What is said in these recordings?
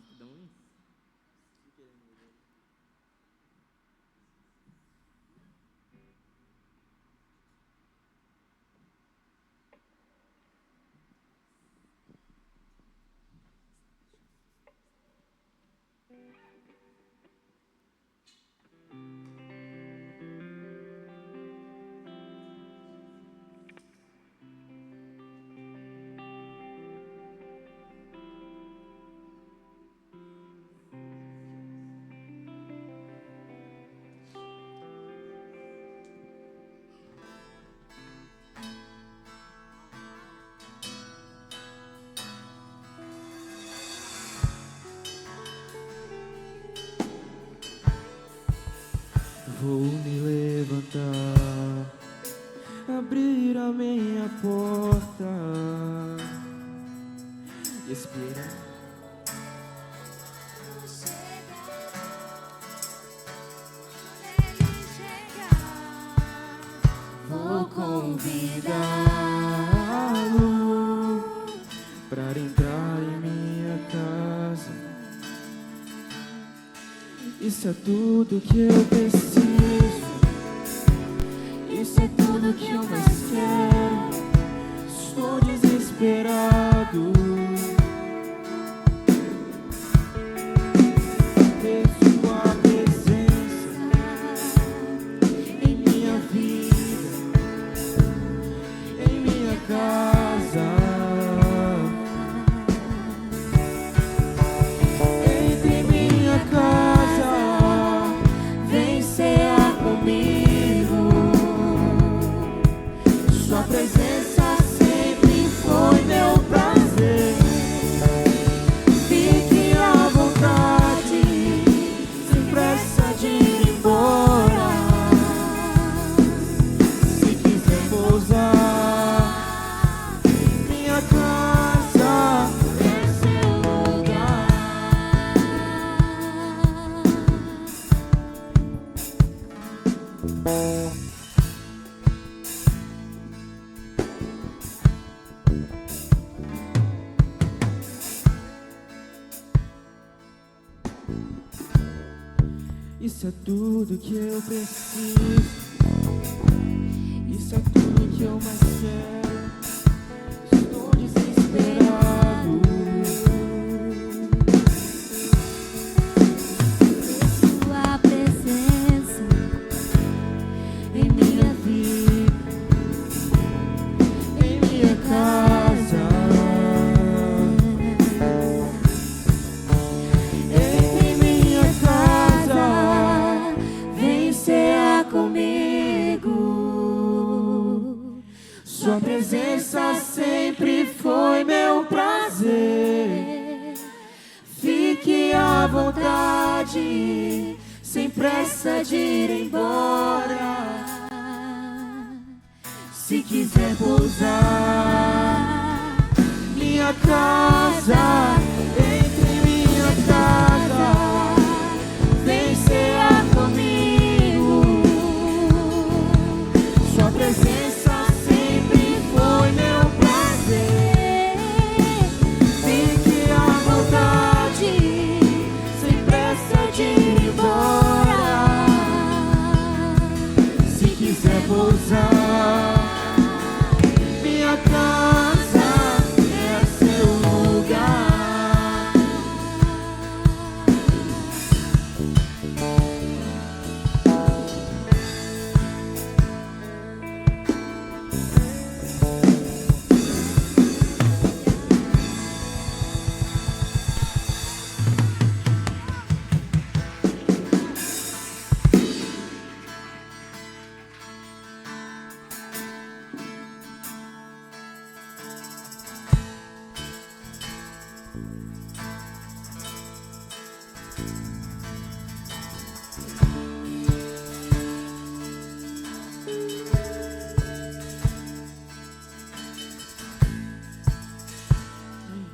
rapidão aí. Vou me levantar, abrir a minha porta e esperar. Vou convidá-lo para entrar em minha casa. Isso é tudo que eu preciso. Isso é tudo que eu mais quero. Estou desesperado. Ter sua presença em minha vida, em minha casa. Entre em minha casa, vem cear comigo. Sua presença sempre foi meu prazer. Fique à vontade, sem pressa de ir embora. Se quiser pousar, minha casa é seu lugar. Isso é tudo que eu preciso. Isso é tudo que eu mais quero. Estou desesperado. Sua presença em minha vida, Em minha casa, entre em minha casa, vem cear comigo. sua presença sempre foi meu prazer. Fique à vontade, sem pressa de ir embora. Se quiser pousar, minha casa, entre em minha casa, vem cear comigo. Sua presença sempre foi meu prazer. Fique à vontade, sem pressa de ir embora. Se quiser pousar, minha casa é seu lugar.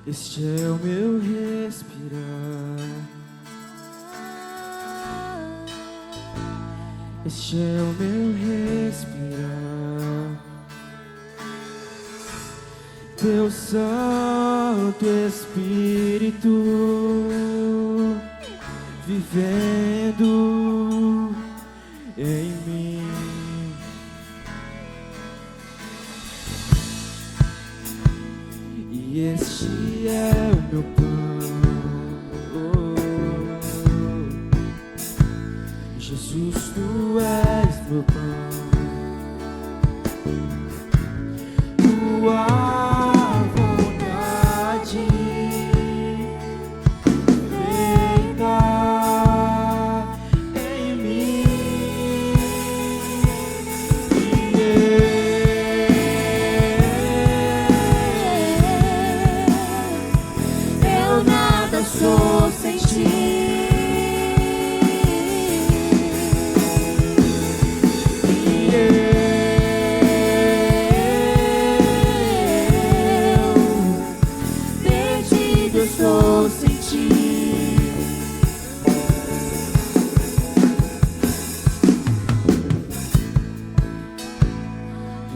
Este é o meu respirar. Este é o meu respirar. Teu sangue Santo Espírito vivendo em mim. E este é o meu pão. Jesus, tu és meu pão. Tua vontade feita em mim. Eu nada sou sem ti. Estou sem ti.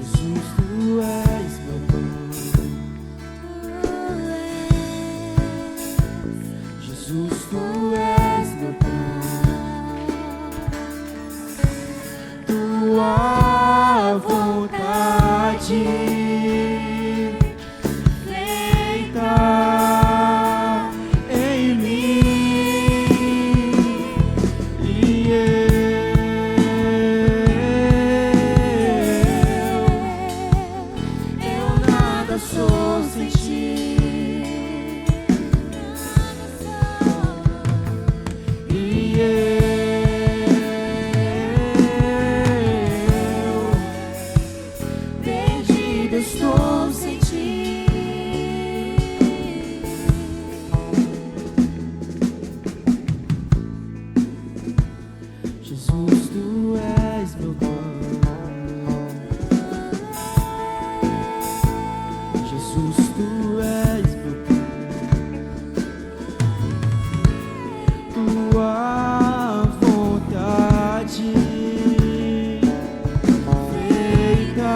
Jesus, tu és meu pão. Jesus, tu és meu pão. Tua vontade Estou sem ti. Jesus, tu és meu pão. Jesus, tu és meu pão. Tua vontade feita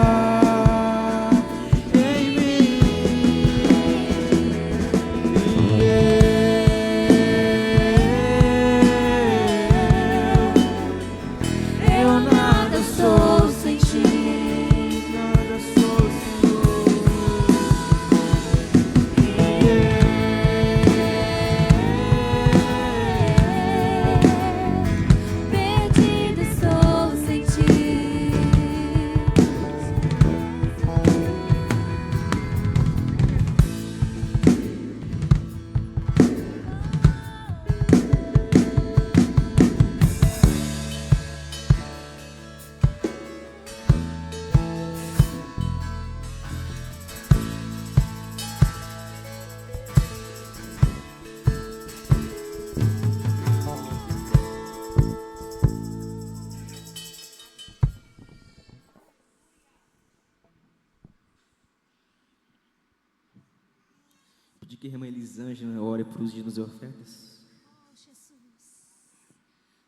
pedir que a irmã Elisângela ore para os dízimos e ofertas. Oh, Jesus,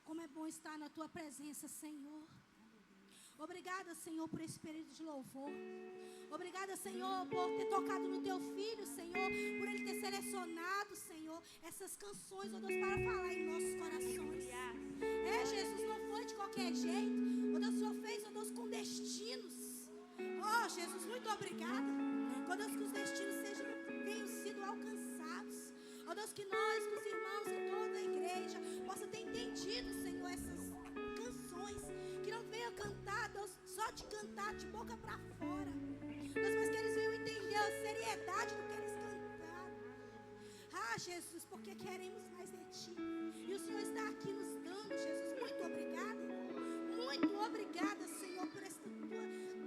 como é bom estar na Tua presença, Senhor. Obrigada, Senhor, por esse período de louvor. Obrigada, Senhor, por ter tocado no Teu Filho, Senhor, por Ele ter selecionado, Senhor, essas canções, ó Deus, para falar em nossos corações. Jesus, não foi de qualquer jeito. Ó Deus, o Senhor fez, ó Deus, com destinos. Oh, Jesus, muito obrigada. Ó Deus, que os destinos tenham sido alcançados. Ó Deus, que nós, que os irmãos, que toda a igreja possa ter entendido, Senhor, essas canções. Que não venham cantar, Deus, só de cantar de boca para fora. Deus, mas que eles venham entender a seriedade do que eles cantaram. Ah, Jesus, porque queremos mais de Ti. E o Senhor está aqui nos dando, Jesus. Muito obrigada. Muito obrigada, Senhor, por esta Tua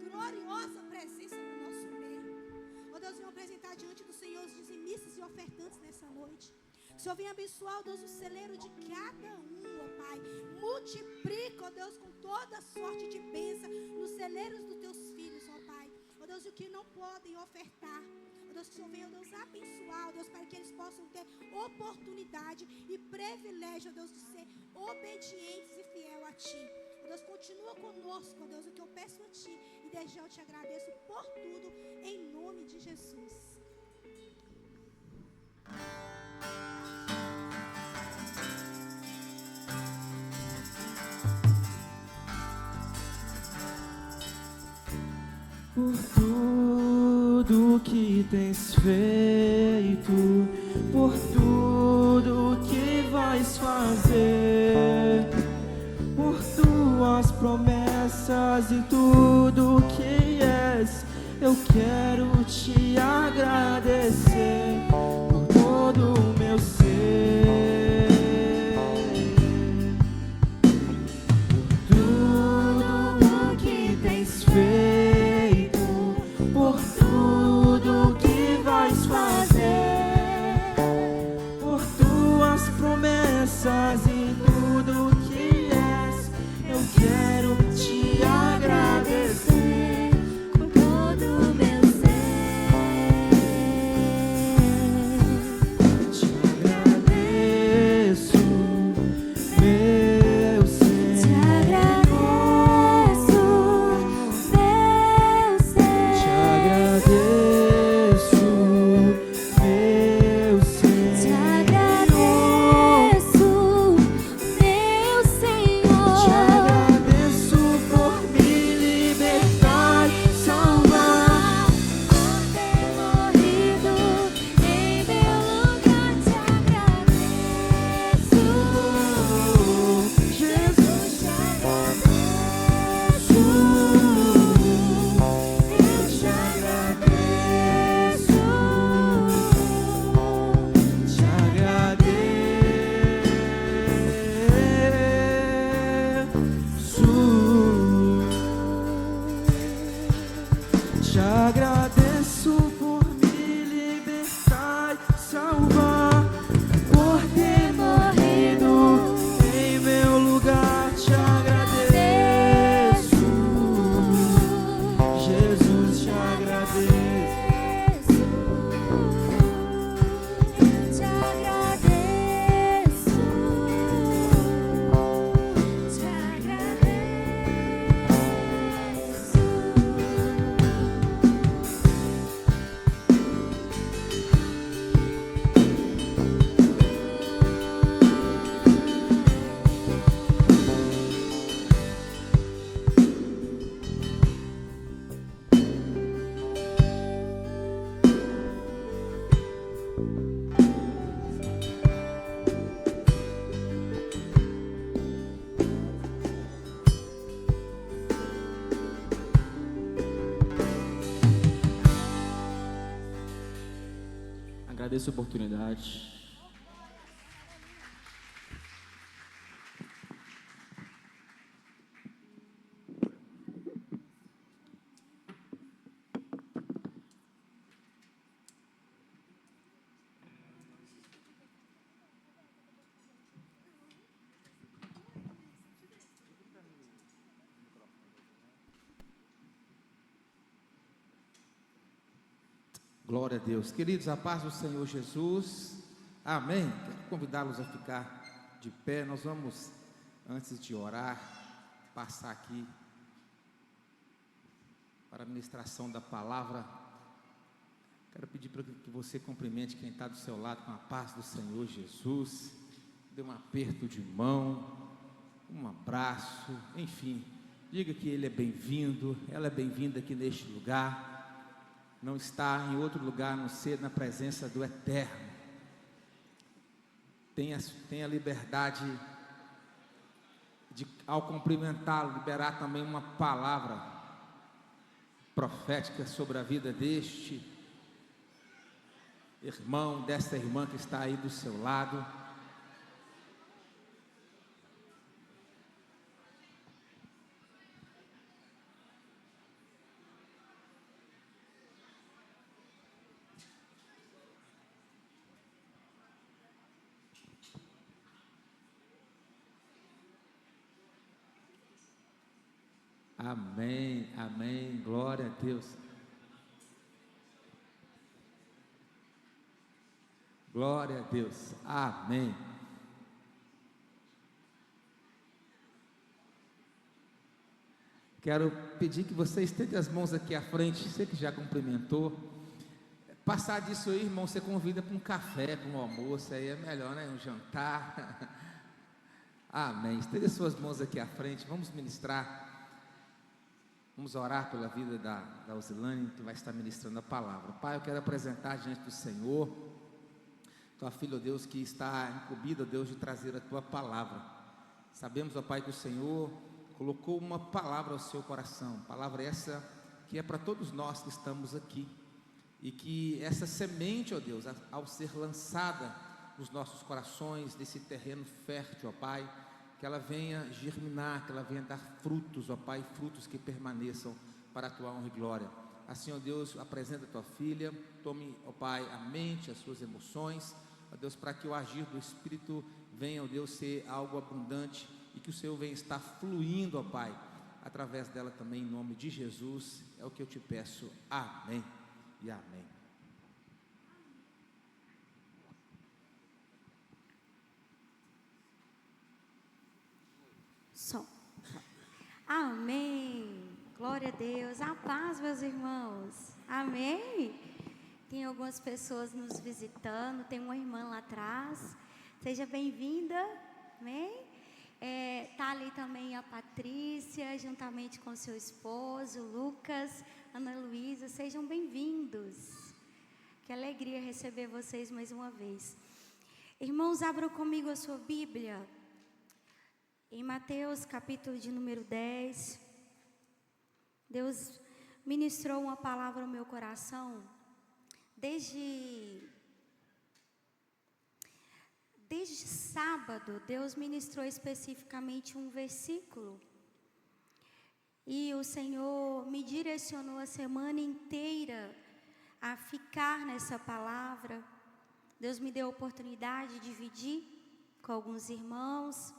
gloriosa presença no nosso meio. Ó Deus, venho apresentar diante do Senhor os dizimistas e ofertantes nessa noite. O Senhor vem abençoar, ó Deus, o celeiro de cada um, ó Pai. Multiplica, ó Deus, com toda sorte de bênção nos celeiros dos Teus filhos, ó Pai. Ó Deus, o que não podem ofertar. Ó Deus, que o Senhor venha, ó Deus, abençoar, ó Deus, para que eles possam ter oportunidade e privilégio, ó Deus, de ser obedientes e fiel a Ti. Ó Deus, continua conosco, ó Deus, o que eu peço a Ti. E desde já eu te agradeço por tudo, em nome de Jesus. Por tudo que tens feito, por tudo que vais fazer, por tuas promessas e tudo que és, eu quero te agradecer por todo o meu ser. Por tudo que tens feito, por tudo que vais fazer, por tuas promessas e tudo que és, eu quero te agradecer por todo o meu ser. te agradeço, meu Senhor. Te agradeço, meu ser. Te agradeço, meu Te Senhor. agradeço, meu Senhor. Te agradeço por me libertar e salvar, Por ter morrido em meu lugar, te agradeço. Jesus. Te agradeço. Eu te agradeço. Te agradeço, te agradeço por me libertar e salvar, por ter morrido em meu lugar. Te agradeço, Jesus, te agradeço. Te agradeço, te Agradeço a oportunidade. Glória a Deus. Queridos, a paz do Senhor Jesus. Amém. Quero convidá-los a ficar de pé. Nós vamos, antes de orar, passar aqui para a ministração da palavra. Quero pedir para que você cumprimente quem está do seu lado com a paz do Senhor Jesus. Dê um aperto de mão, um abraço, enfim. Diga que ele é bem-vindo, ela é bem-vinda aqui neste lugar. Não está em outro lugar, a não ser na presença do Eterno. Tenha liberdade de, ao cumprimentá-lo, liberar também uma palavra profética sobre a vida deste irmão, desta irmã que está aí do seu lado. Amém, amém, glória a Deus. Glória a Deus, amém. Quero pedir que você estenda as mãos aqui à frente, você que já cumprimentou. Passar disso aí, irmão, você convida para um café, para um almoço, aí é melhor, né? Um jantar. Amém. Esteja suas mãos aqui à frente, vamos ministrar. Vamos orar pela vida da Osilane, que vai estar ministrando a palavra. Pai, eu quero apresentar diante do Senhor tua filha, ó Deus, que está incumbida, ó Deus, de trazer a tua palavra. Sabemos, ó Pai, que o Senhor colocou uma palavra ao seu coração, palavra essa que é para todos nós que estamos aqui, e que essa semente, ó Deus, ao ser lançada nos nossos corações, nesse terreno fértil, ó Pai, que ela venha germinar, que ela venha dar frutos, ó Pai, frutos que permaneçam para a tua honra e glória. Assim, ó Deus, apresenta a tua filha, tome, ó Pai, a mente, as suas emoções, ó Deus, para que o agir do Espírito venha, ó Deus, ser algo abundante e que o Senhor venha estar fluindo, ó Pai, através dela também, em nome de Jesus, é o que eu te peço. Amém e amém. Som. Amém. Glória a Deus. A paz, meus irmãos. Amém. Tem algumas pessoas nos visitando. Tem uma irmã lá atrás. Seja bem-vinda. Amém. Tá ali também a Patrícia, juntamente com seu esposo, Lucas, Ana Luísa. Sejam bem-vindos. Que alegria receber vocês mais uma vez. Irmãos, abram comigo a sua Bíblia. Em Mateus, capítulo de número 10, Deus ministrou uma palavra ao meu coração. Desde sábado, Deus ministrou especificamente um versículo. E o Senhor me direcionou a semana inteira a ficar nessa palavra. Deus me deu a oportunidade de dividir com alguns irmãos.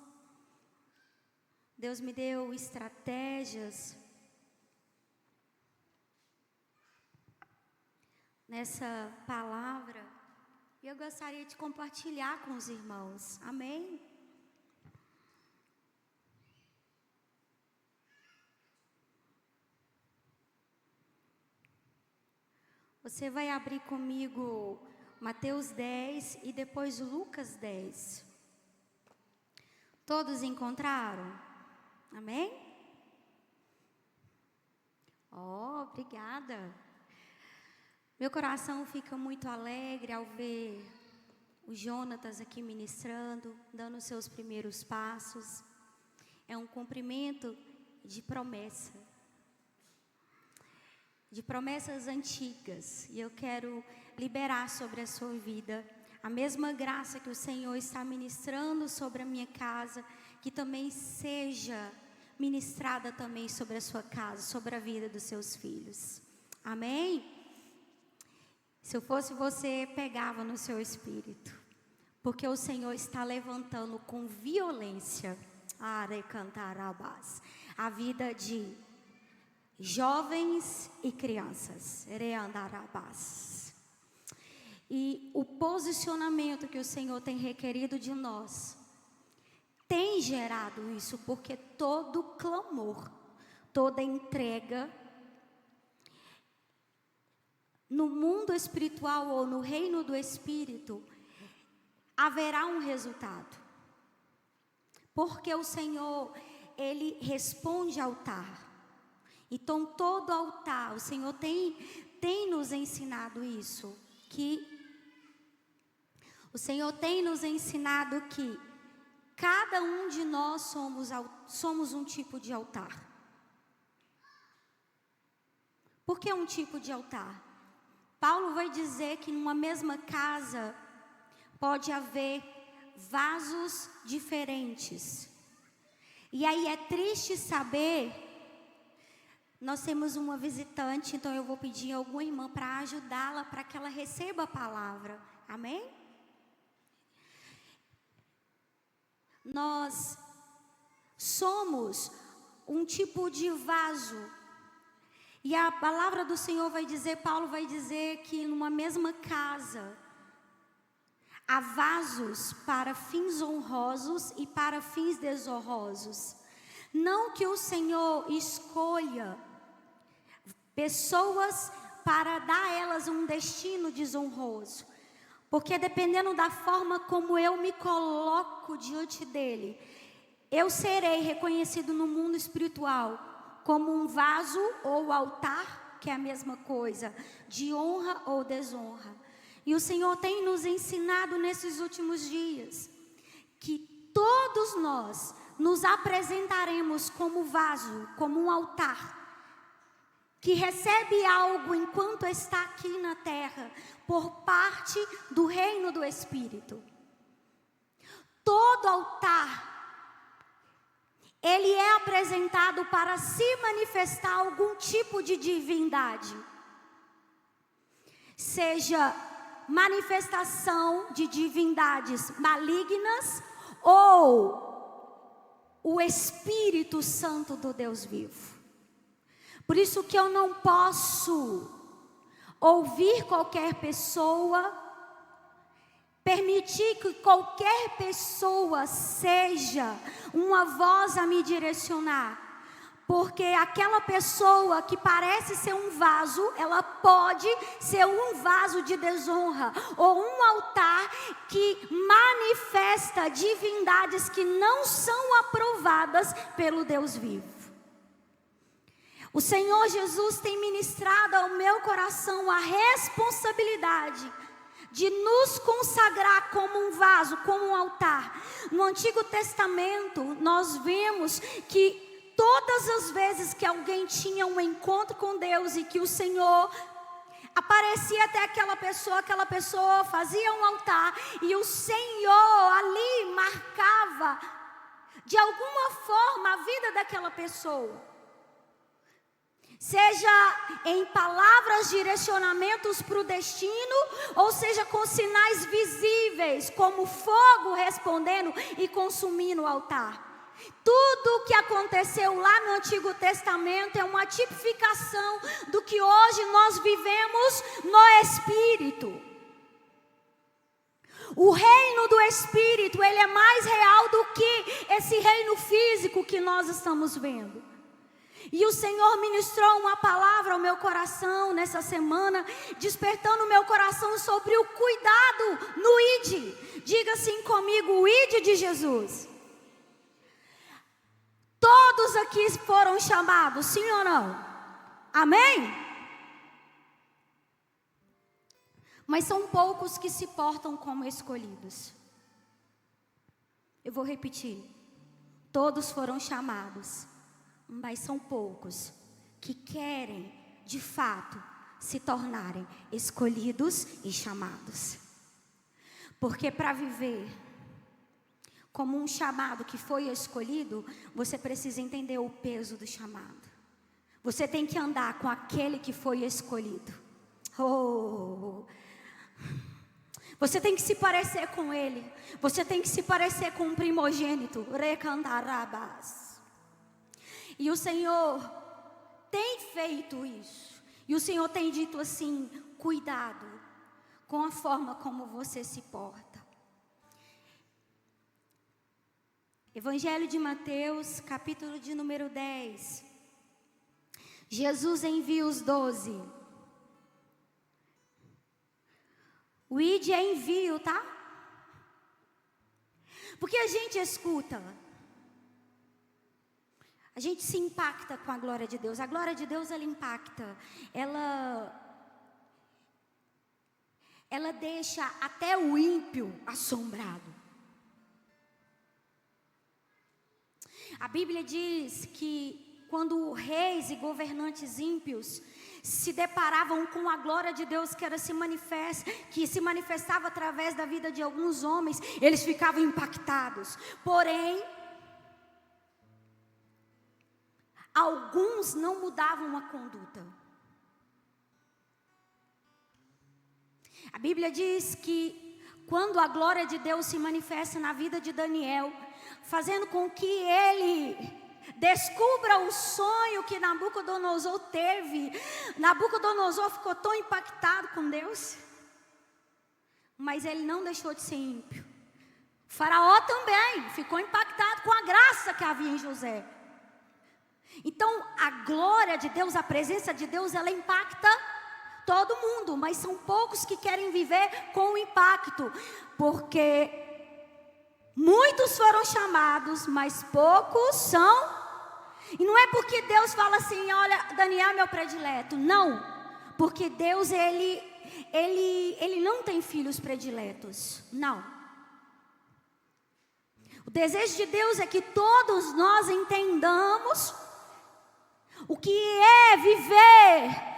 Deus me deu estratégias nessa palavra e eu gostaria de compartilhar com os irmãos. Amém? Você vai abrir comigo Mateus 10 e depois Lucas 10. Todos encontraram? Amém? Obrigada. Meu coração fica muito alegre ao ver o Jonatas aqui ministrando, dando os seus primeiros passos. É um cumprimento de promessa, de promessas antigas. E eu quero liberar sobre a sua vida a mesma graça que o Senhor está ministrando sobre a minha casa, que também seja ministrada também sobre a sua casa, sobre a vida dos seus filhos. Amém? Se eu fosse você, pegava no seu espírito, porque o Senhor está levantando com violência a vida de jovens e crianças. E o posicionamento que o Senhor tem requerido de nós tem gerado isso, porque todo clamor, toda entrega no mundo espiritual ou no reino do Espírito, haverá um resultado. Porque o Senhor, Ele responde ao altar. Então todo altar, o Senhor tem nos ensinado isso, que o Senhor tem nos ensinado que cada um de nós somos um tipo de altar. Por que um tipo de altar? Paulo vai dizer que numa mesma casa pode haver vasos diferentes. E aí é triste saber, nós temos uma visitante, então eu vou pedir a alguma irmã para ajudá-la, para que ela receba a palavra. Amém? Nós somos um tipo de vaso. E a palavra do Senhor vai dizer, Paulo vai dizer que numa mesma casa há vasos para fins honrosos e para fins desonrosos. Não que o Senhor escolha pessoas para dar a elas um destino desonroso. Porque dependendo da forma como eu me coloco diante dele, eu serei reconhecido no mundo espiritual como um vaso ou altar, que é a mesma coisa, de honra ou desonra. E o Senhor tem nos ensinado nesses últimos dias que todos nós nos apresentaremos como vaso, como um altar, que recebe algo enquanto está aqui na terra, por parte do reino do Espírito. Todo altar, ele é apresentado para se manifestar algum tipo de divindade. Seja manifestação de divindades malignas ou o Espírito Santo do Deus vivo. Por isso que eu não posso ouvir qualquer pessoa, permitir que qualquer pessoa seja uma voz a me direcionar. Porque aquela pessoa que parece ser um vaso, ela pode ser um vaso de desonra, ou um altar que manifesta divindades que não são aprovadas pelo Deus vivo. O Senhor Jesus tem ministrado ao meu coração a responsabilidade de nos consagrar como um vaso, como um altar. No Antigo Testamento, nós vemos que todas as vezes que alguém tinha um encontro com Deus e que o Senhor aparecia até aquela pessoa fazia um altar e o Senhor ali marcava de alguma forma a vida daquela pessoa. Seja em palavras, direcionamentos para o destino, ou seja com sinais visíveis, como fogo respondendo e consumindo o altar. Tudo o que aconteceu lá no Antigo Testamento é uma tipificação do que hoje nós vivemos no Espírito. O reino do Espírito, ele é mais real do que esse reino físico que nós estamos vendo. E o Senhor ministrou uma palavra ao meu coração nessa semana, despertando o meu coração sobre o cuidado no ID. Diga assim comigo, o ID de Jesus. Todos aqui foram chamados, sim ou não? Amém? Mas são poucos que se portam como escolhidos. Eu vou repetir. Todos foram chamados, mas são poucos que querem, de fato, se tornarem escolhidos e chamados. Porque para viver como um chamado que foi escolhido, você precisa entender o peso do chamado. Você tem que andar com aquele que foi escolhido. Você tem que se parecer com ele. Você tem que se parecer com um primogênito. Recandarabas. E o Senhor tem feito isso. E o Senhor tem dito assim: cuidado com a forma como você se porta. Evangelho de Mateus, capítulo de número 10. Jesus envia os 12. O ID é envio, tá? Porque a gente escuta, a gente se impacta com a glória de Deus. A glória de Deus, ela impacta. Ela deixa até o ímpio assombrado. A Bíblia diz que quando reis e governantes ímpios se deparavam com a glória de Deus que se manifestava através da vida de alguns homens, eles ficavam impactados. Porém, alguns não mudavam a conduta. A Bíblia diz que quando a glória de Deus se manifesta na vida de Daniel, fazendo com que ele descubra o sonho que Nabucodonosor teve. Nabucodonosor ficou tão impactado com Deus, mas ele não deixou de ser ímpio. O faraó também ficou impactado com a graça que havia em José. Então a glória de Deus, a presença de Deus, ela impacta todo mundo, mas são poucos que querem viver com o impacto, porque muitos foram chamados, mas poucos são. E não é porque Deus fala assim, olha, Daniel é meu predileto, não, porque Deus, ele não tem filhos prediletos, não. O desejo de Deus é que todos nós entendamos o que é viver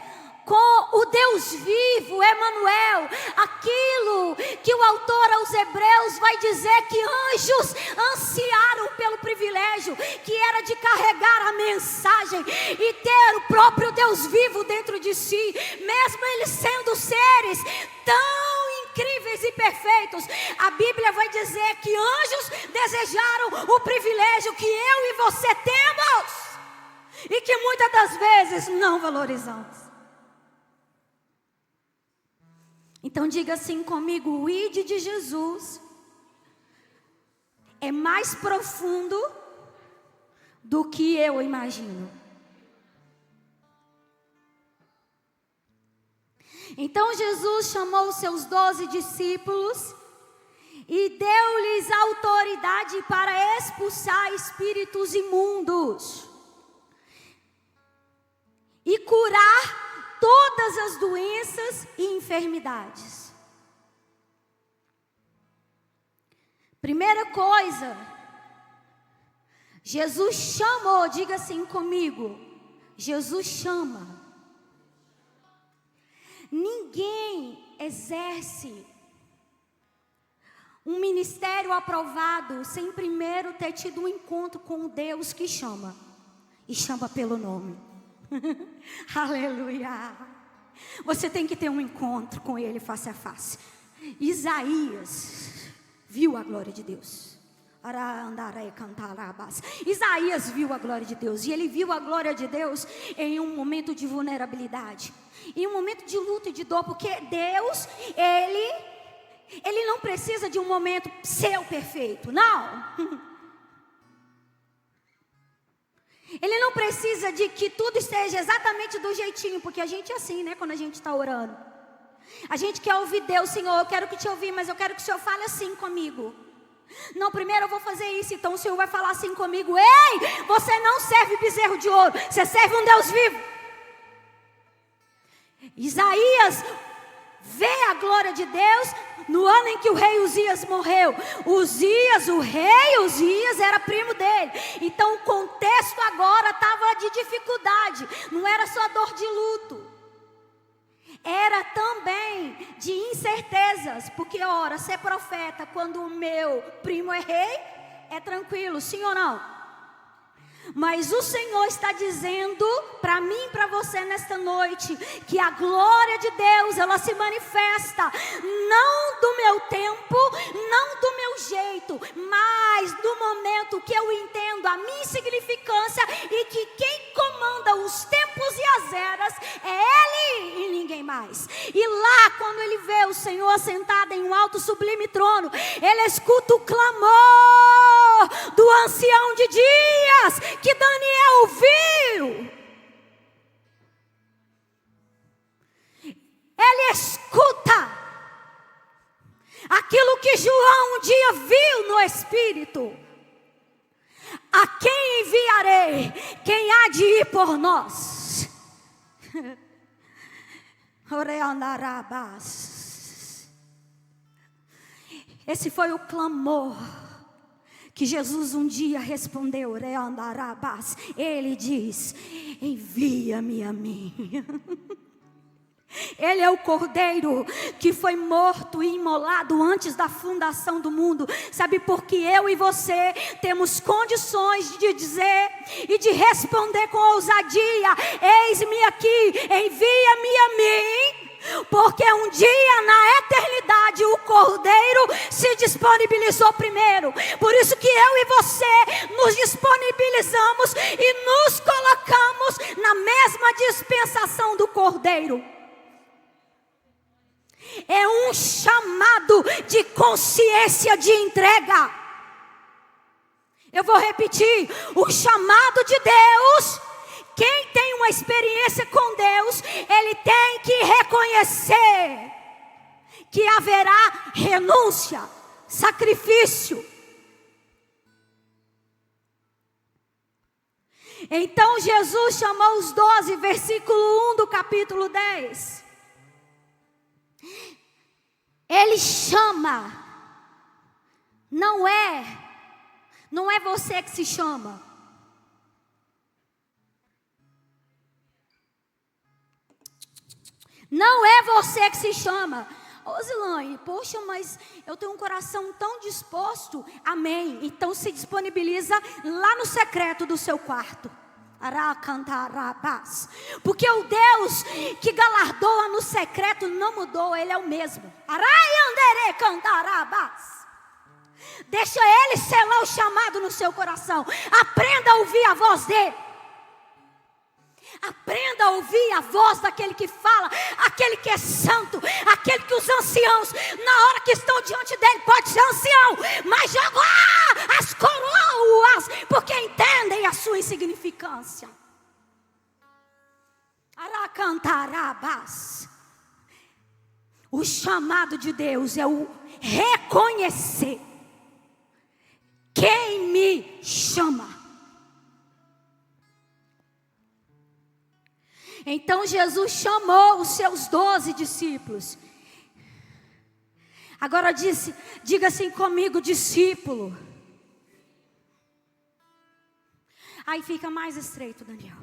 com o Deus vivo, Emanuel, aquilo que o autor aos Hebreus vai dizer que anjos ansiaram pelo privilégio, que era de carregar a mensagem e ter o próprio Deus vivo dentro de si, mesmo eles sendo seres tão incríveis e perfeitos. A Bíblia vai dizer que anjos desejaram o privilégio que eu e você temos e que muitas das vezes não valorizamos. Então diga assim comigo: o ID de Jesus é mais profundo do que eu imagino. Então Jesus chamou os seus 12 discípulos e deu-lhes autoridade para expulsar espíritos imundos e curar todas as doenças e enfermidades. Primeira coisa, Jesus chamou, diga assim comigo, Jesus chama. Ninguém exerce um ministério aprovado sem primeiro ter tido um encontro com o Deus que chama, e chama pelo nome. Aleluia. Você tem que ter um encontro com Ele face a face. Isaías viu a glória de Deus. Isaías viu a glória de Deus. E ele viu a glória de Deus em um momento de vulnerabilidade, em um momento de luta e de dor. Porque Deus, Ele não precisa de um momento seu perfeito, não. Ele não precisa de que tudo esteja exatamente do jeitinho, porque a gente é assim, né? Quando a gente está orando, a gente quer ouvir Deus. Senhor, eu quero que te ouvir, mas eu quero que o Senhor fale assim comigo. Não, primeiro eu vou fazer isso, então o Senhor vai falar assim comigo. Ei, você não serve bezerro de ouro, você serve um Deus vivo. Isaías vê a glória de Deus no ano em que o rei Uzias morreu. O rei Uzias era primo dele. Então o contexto agora estava de dificuldade. Não era só dor de luto, era também de incertezas. Porque ora, ser profeta quando o meu primo é rei é tranquilo, sim ou não? Mas o Senhor está dizendo para mim e para você nesta noite que a glória de Deus, ela se manifesta não do meu tempo, não do meu jeito, mas do momento que eu entendo a minha insignificância e que quem comanda os tempos e as eras é Ele e ninguém mais. E lá, quando ele vê o Senhor assentado em um alto sublime trono, ele escuta o clamor do ancião de dias que Daniel viu. Ele escuta aquilo que João um dia viu no Espírito. A quem enviarei? Quem há de ir por nós? Esse foi o clamor que Jesus um dia respondeu. Ele diz: envia-me a mim. Ele é o cordeiro que foi morto e imolado antes da fundação do mundo. Sabe por que eu e você temos condições de dizer e de responder com ousadia: eis-me aqui, envia-me a mim? Porque um dia na eternidade o Cordeiro se disponibilizou primeiro. Por isso que eu e você nos disponibilizamos e nos colocamos na mesma dispensação do Cordeiro. É um chamado de consciência de entrega. Eu vou repetir: o chamado de Deus. Quem tem uma experiência com Deus, ele tem que reconhecer reconhecer que haverá renúncia, sacrifício. Então Jesus chamou os 12, versículo 1 do capítulo 10. Ele chama, não é você que se chama. Não é você que se chama. Ô Zilane, poxa, mas eu tenho um coração tão disposto. Amém. Então se disponibiliza lá no secreto do seu quarto. Porque o Deus que galardoa no secreto não mudou, Ele é o mesmo. Deixa Ele selar o chamado no seu coração. Aprenda a ouvir a voz dEle. Aprenda a ouvir a voz daquele que fala, aquele que é santo, aquele que os anciãos, na hora que estão diante dele, pode ser ancião, mas joga as coroas, porque entendem a sua insignificância. Aracantarabás. O chamado de Deus é o reconhecer quem me chama. Então Jesus chamou os seus 12 discípulos. Agora diga assim comigo, discípulo. Aí fica mais estreito, Daniel.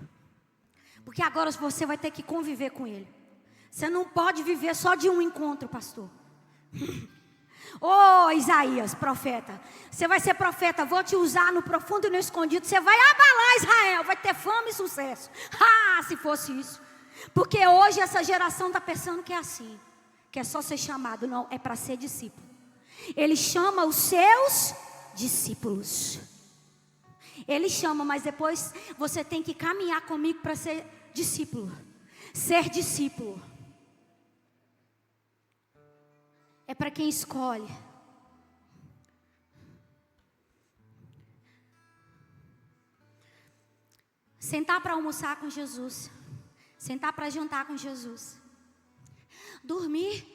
Porque agora você vai ter que conviver com ele. Você não pode viver só de um encontro, pastor. Ô Isaías, profeta. Você vai ser profeta, vou te usar no profundo e no escondido. Você vai abalar Israel, vai ter fama e sucesso. Se fosse isso. Porque hoje essa geração está pensando que é assim, que é só ser chamado. Não, é para ser discípulo. Ele chama os seus discípulos. Ele chama, mas depois você tem que caminhar comigo para ser discípulo. Ser discípulo é para quem escolhe. Sentar para almoçar com Jesus. Sentar para jantar com Jesus. Dormir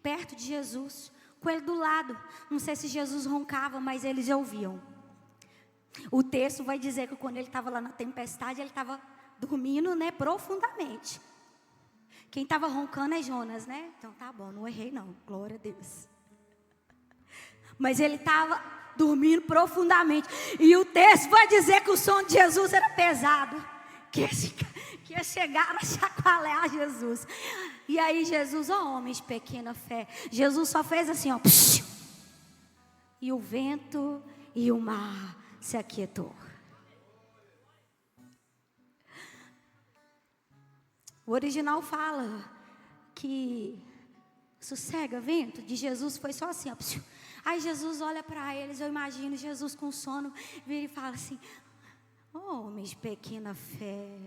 perto de Jesus. Com ele do lado. Não sei se Jesus roncava, mas eles ouviam. O texto vai dizer que quando ele estava lá na tempestade, ele estava dormindo, né, profundamente. Quem estava roncando é Jonas, né? Então tá bom, não errei não, glória a Deus. Mas ele estava dormindo profundamente. E o texto vai dizer que o sono de Jesus era pesado. Que ia chegar a chacoalhar Jesus. E aí Jesus, homens de pequena fé, Jesus só fez assim, ó. Psh, e o vento e o mar se aquietou. O original fala que sossega, vento, de Jesus foi só assim, ó. Aí Jesus olha para eles, eu imagino Jesus com sono, vira e fala assim, homens de pequena fé.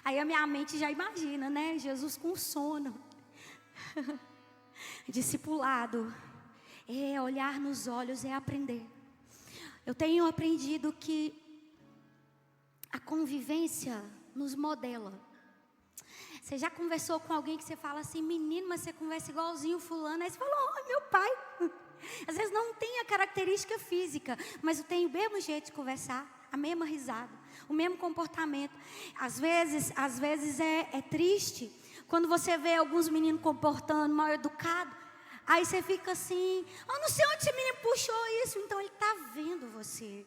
Aí a minha mente já imagina, né, Jesus com sono. Discipulado é olhar nos olhos, é aprender. Eu tenho aprendido que a convivência nos modela. Você já conversou com alguém que você fala assim, menino, mas você conversa igualzinho fulano. Aí você fala, meu pai. Às vezes não tem a característica física, mas eu tenho o mesmo jeito de conversar, a mesma risada, o mesmo comportamento. Às vezes é triste quando você vê alguns meninos comportando mal educado. Aí você fica assim, não sei onde esse menino puxou isso. Então ele está vendo você.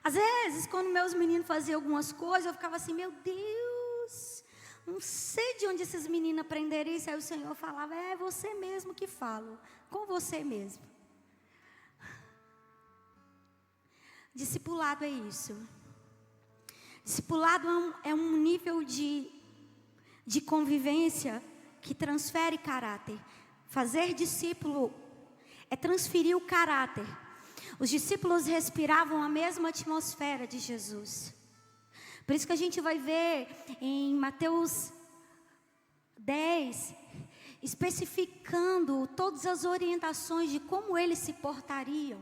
Às vezes, quando meus meninos faziam algumas coisas, eu ficava assim, meu Deus, não sei de onde esses meninos aprenderam isso. Aí o Senhor falava, é você mesmo que fala, com você mesmo. Discipulado é isso. Discipulado é um nível de convivência que transfere caráter. Fazer discípulo é transferir o caráter. Os discípulos respiravam a mesma atmosfera de Jesus. Por isso que a gente vai ver em Mateus 10, especificando todas as orientações de como eles se portariam.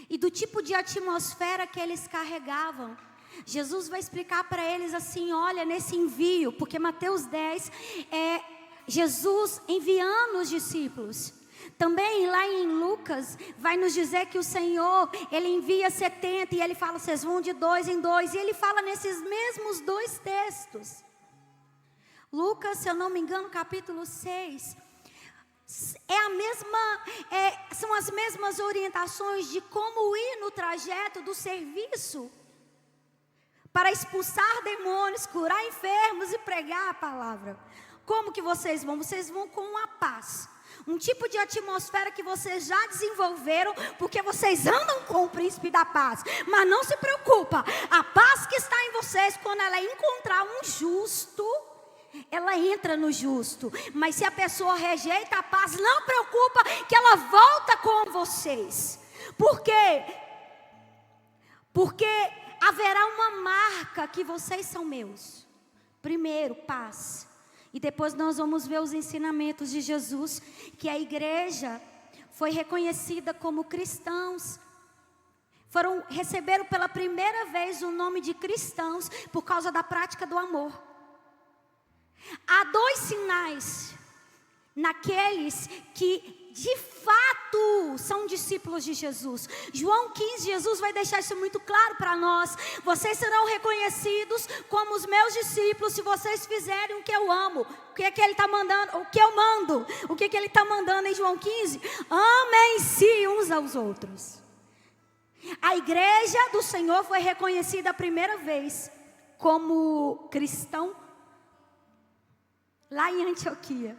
E do tipo de atmosfera que eles carregavam. Jesus vai explicar para eles assim, olha, nesse envio, porque Mateus 10 é Jesus enviando os discípulos. Também lá em Lucas vai nos dizer que o Senhor, Ele envia 70 e Ele fala, vocês vão de 2 em 2. E Ele fala nesses mesmos 2 textos. Lucas, se eu não me engano, capítulo 6. São as mesmas orientações de como ir no trajeto do serviço para expulsar demônios, curar enfermos e pregar a palavra. Como que vocês vão? Vocês vão com uma paz. Um tipo de atmosfera que vocês já desenvolveram, porque vocês andam com o príncipe da paz. Mas não se preocupa, a paz que está em vocês, quando ela encontrar um justo, ela entra no justo. Mas se a pessoa rejeita a paz, não preocupa, que ela volta com vocês. Por quê? Porque haverá uma marca que vocês são meus. Primeiro, paz. E depois nós vamos ver os ensinamentos de Jesus, que a igreja foi reconhecida como cristãos. Receberam pela primeira vez o nome de cristãos por causa da prática do amor. Há 2 sinais naqueles que de fato são discípulos de Jesus. João 15, Jesus vai deixar isso muito claro para nós. Vocês serão reconhecidos como os meus discípulos se vocês fizerem o que eu amo. O que é que ele está mandando? O que eu mando? O que é que ele está mandando em João 15? Amem-se uns aos outros. A igreja do Senhor foi reconhecida a primeira vez como cristão lá em Antioquia,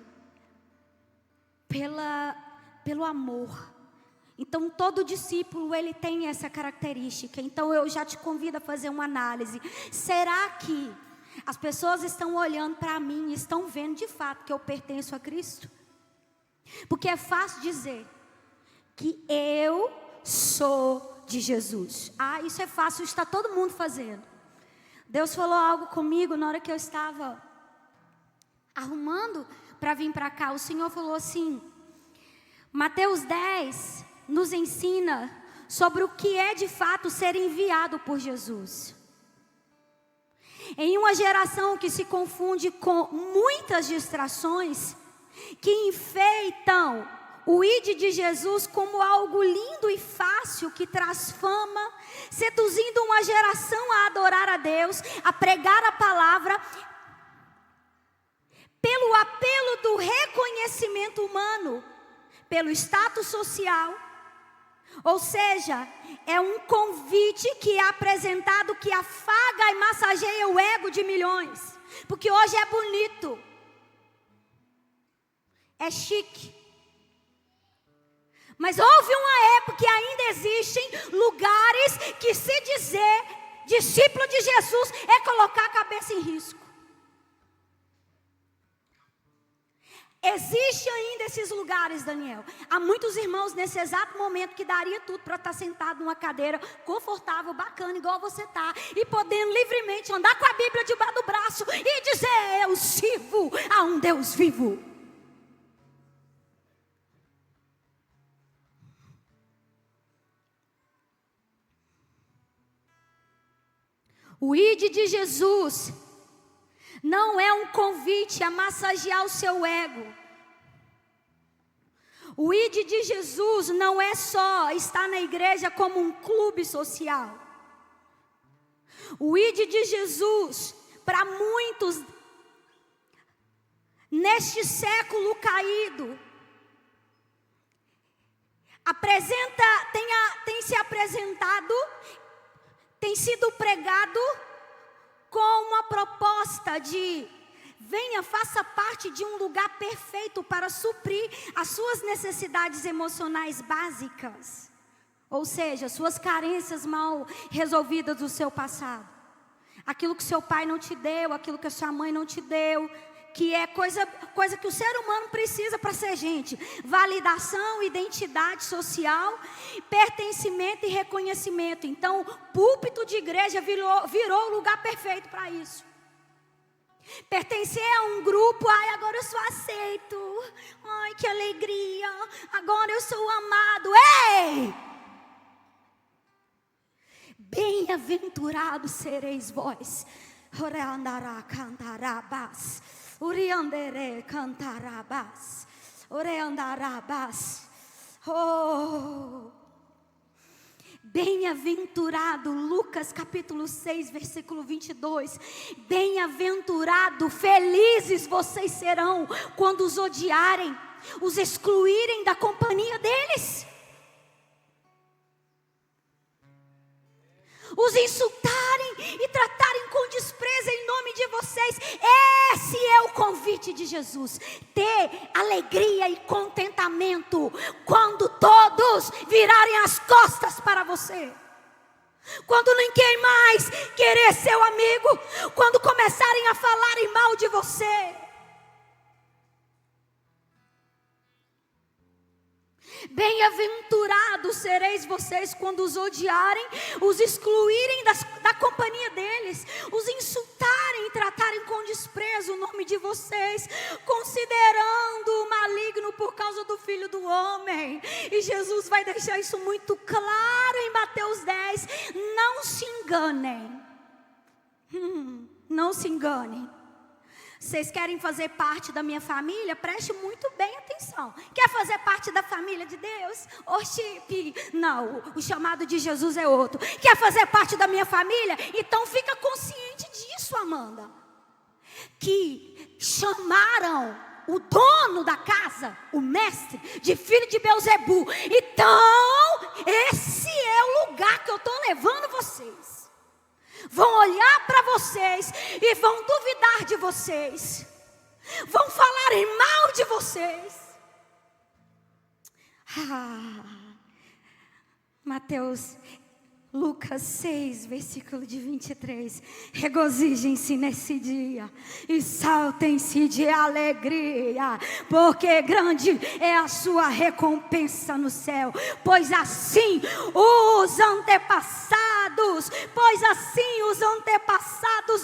pelo amor. Então todo discípulo, ele tem essa característica. Então eu já te convido a fazer uma análise. Será que as pessoas estão olhando para mim e estão vendo de fato que eu pertenço a Cristo? Porque é fácil dizer que eu sou de Jesus. Isso é fácil, está todo mundo fazendo. Deus falou algo comigo na hora que eu estava arrumando para vir para cá. O Senhor falou assim: Mateus 10 nos ensina sobre o que é de fato ser enviado por Jesus. Em uma geração que se confunde com muitas distrações, que enfeitam o ide de Jesus como algo lindo e fácil, que traz fama, seduzindo uma geração a adorar a Deus, a pregar a palavra, pelo apelo do reconhecimento humano, pelo status social. Ou seja, é um convite que é apresentado, que afaga e massageia o ego de milhões. Porque hoje é bonito, é chique. Mas houve uma época que ainda existem lugares que se dizer discípulo de Jesus é colocar a cabeça em risco. Existe ainda esses lugares, Daniel. Há muitos irmãos nesse exato momento que daria tudo para estar sentado numa cadeira confortável, bacana, igual você está, e podendo livremente andar com a Bíblia debaixo do braço e dizer: eu sirvo a um Deus vivo. O ide de Jesus não é um convite a massagear o seu ego. O ide de Jesus não é só estar na igreja como um clube social. O ide de Jesus, para muitos, neste século caído, tem se apresentado, tem sido pregado com uma proposta de: venha, faça parte de um lugar perfeito para suprir as suas necessidades emocionais básicas. Ou seja, suas carências mal resolvidas do seu passado. Aquilo que seu pai não te deu, aquilo que a sua mãe não te deu, que é coisa que o ser humano precisa para ser gente. Validação, identidade social, pertencimento e reconhecimento. Então, púlpito de igreja virou o lugar perfeito para isso. Pertencer a um grupo: agora eu sou aceito, que alegria, agora eu sou amado. Ei! Bem-aventurados sereis vós. Oreandará cantarabás. Uriandere cantarabás. Oreandarabás. Oh, bem-aventurado, Lucas capítulo 6, versículo 22. Bem-aventurado, felizes vocês serão quando os odiarem, os excluírem da companhia deles, os insultarem e tratarem com desprezo em nome de vocês. Esse é o convite de Jesus. Ter alegria e contentamento quando todos virarem as costas para você, quando ninguém mais querer seu amigo, quando começarem a falarem mal de você. Bem-aventurados sereis vocês quando os odiarem, os excluírem da companhia deles, os insultarem e tratarem com desprezo o nome de vocês, considerando o maligno por causa do Filho do Homem. E Jesus vai deixar isso muito claro em Mateus 10. Não se enganem. Não se enganem. Vocês querem fazer parte da minha família? Preste muito bem atenção. Quer fazer parte da família de Deus? Oxi, não, o chamado de Jesus é outro. Quer fazer parte da minha família? Então fica consciente disso, Amanda. Que chamaram o dono da casa, o mestre, de filho de Beelzebu. Então, esse é o lugar que eu estou levando vocês. Vão olhar para vocês e vão duvidar de vocês, vão falarem mal de vocês. Lucas 6, versículo de 23. Regozijem-se nesse dia e saltem-se de alegria, porque grande é a sua recompensa no céu. Pois assim os antepassados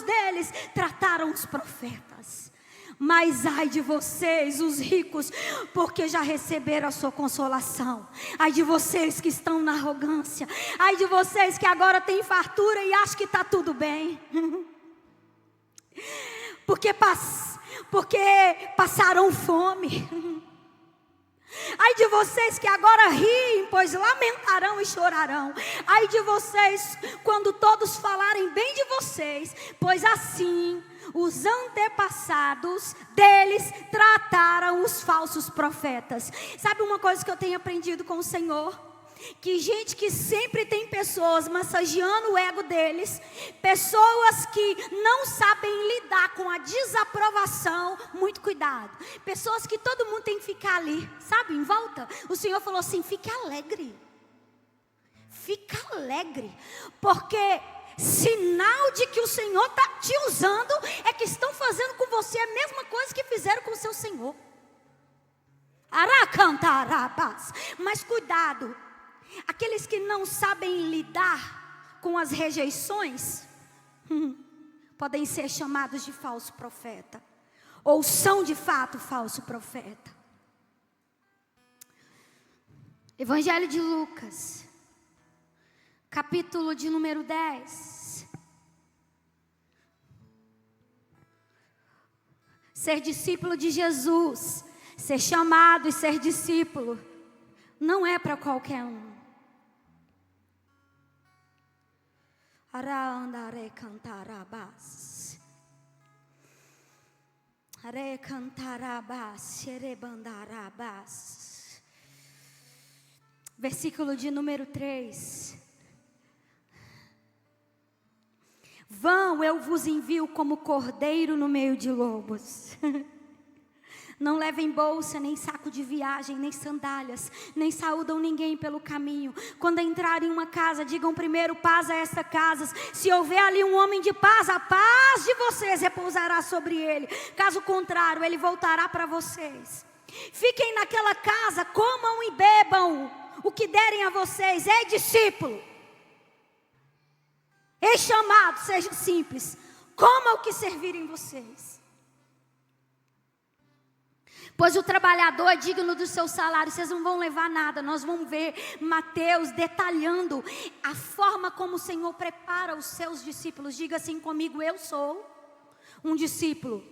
deles trataram os profetas. Mas ai de vocês, os ricos, porque já receberam a sua consolação. Ai de vocês que estão na arrogância. Ai de vocês que agora têm fartura e acham que está tudo bem. Porque passaram fome. Ai de vocês que agora riem, pois lamentarão e chorarão. Ai de vocês quando todos falarem bem de vocês, pois assim os antepassados deles trataram os falsos profetas. Sabe uma coisa que eu tenho aprendido com o Senhor? Que gente que sempre tem pessoas massageando o ego deles, pessoas que não sabem lidar com a desaprovação, muito cuidado. Pessoas que todo mundo tem que ficar ali, sabe, em volta. O Senhor falou assim: fique alegre. Fica alegre, porque sinal de que o Senhor está te usando é que estão fazendo com você a mesma coisa que fizeram com o seu Senhor. Aracantarabás. Mas cuidado, aqueles que não sabem lidar com as rejeições podem ser chamados de falso profeta, ou são de fato falso profeta. Evangelho de Lucas, capítulo de número 10. Ser discípulo de Jesus, ser chamado e ser discípulo, não é para qualquer um. Araandare cantarabás. Are cantarabás, xerebandarabás. Versículo de número 3. Vão, eu vos envio como cordeiro no meio de lobos. Não levem bolsa, nem saco de viagem, nem sandálias, nem saúdam ninguém pelo caminho. Quando entrarem em uma casa, digam primeiro paz a esta casa. Se houver ali um homem de paz, a paz de vocês repousará sobre ele. Caso contrário, ele voltará para vocês. Fiquem naquela casa, comam e bebam o que derem a vocês. Ei, discípulo, ei, chamado, seja simples. Coma o que servirem vocês. Pois o trabalhador é digno do seu salário. Vocês não vão levar nada. Nós vamos ver Mateus detalhando a forma como o Senhor prepara os seus discípulos. Diga assim comigo: eu sou um discípulo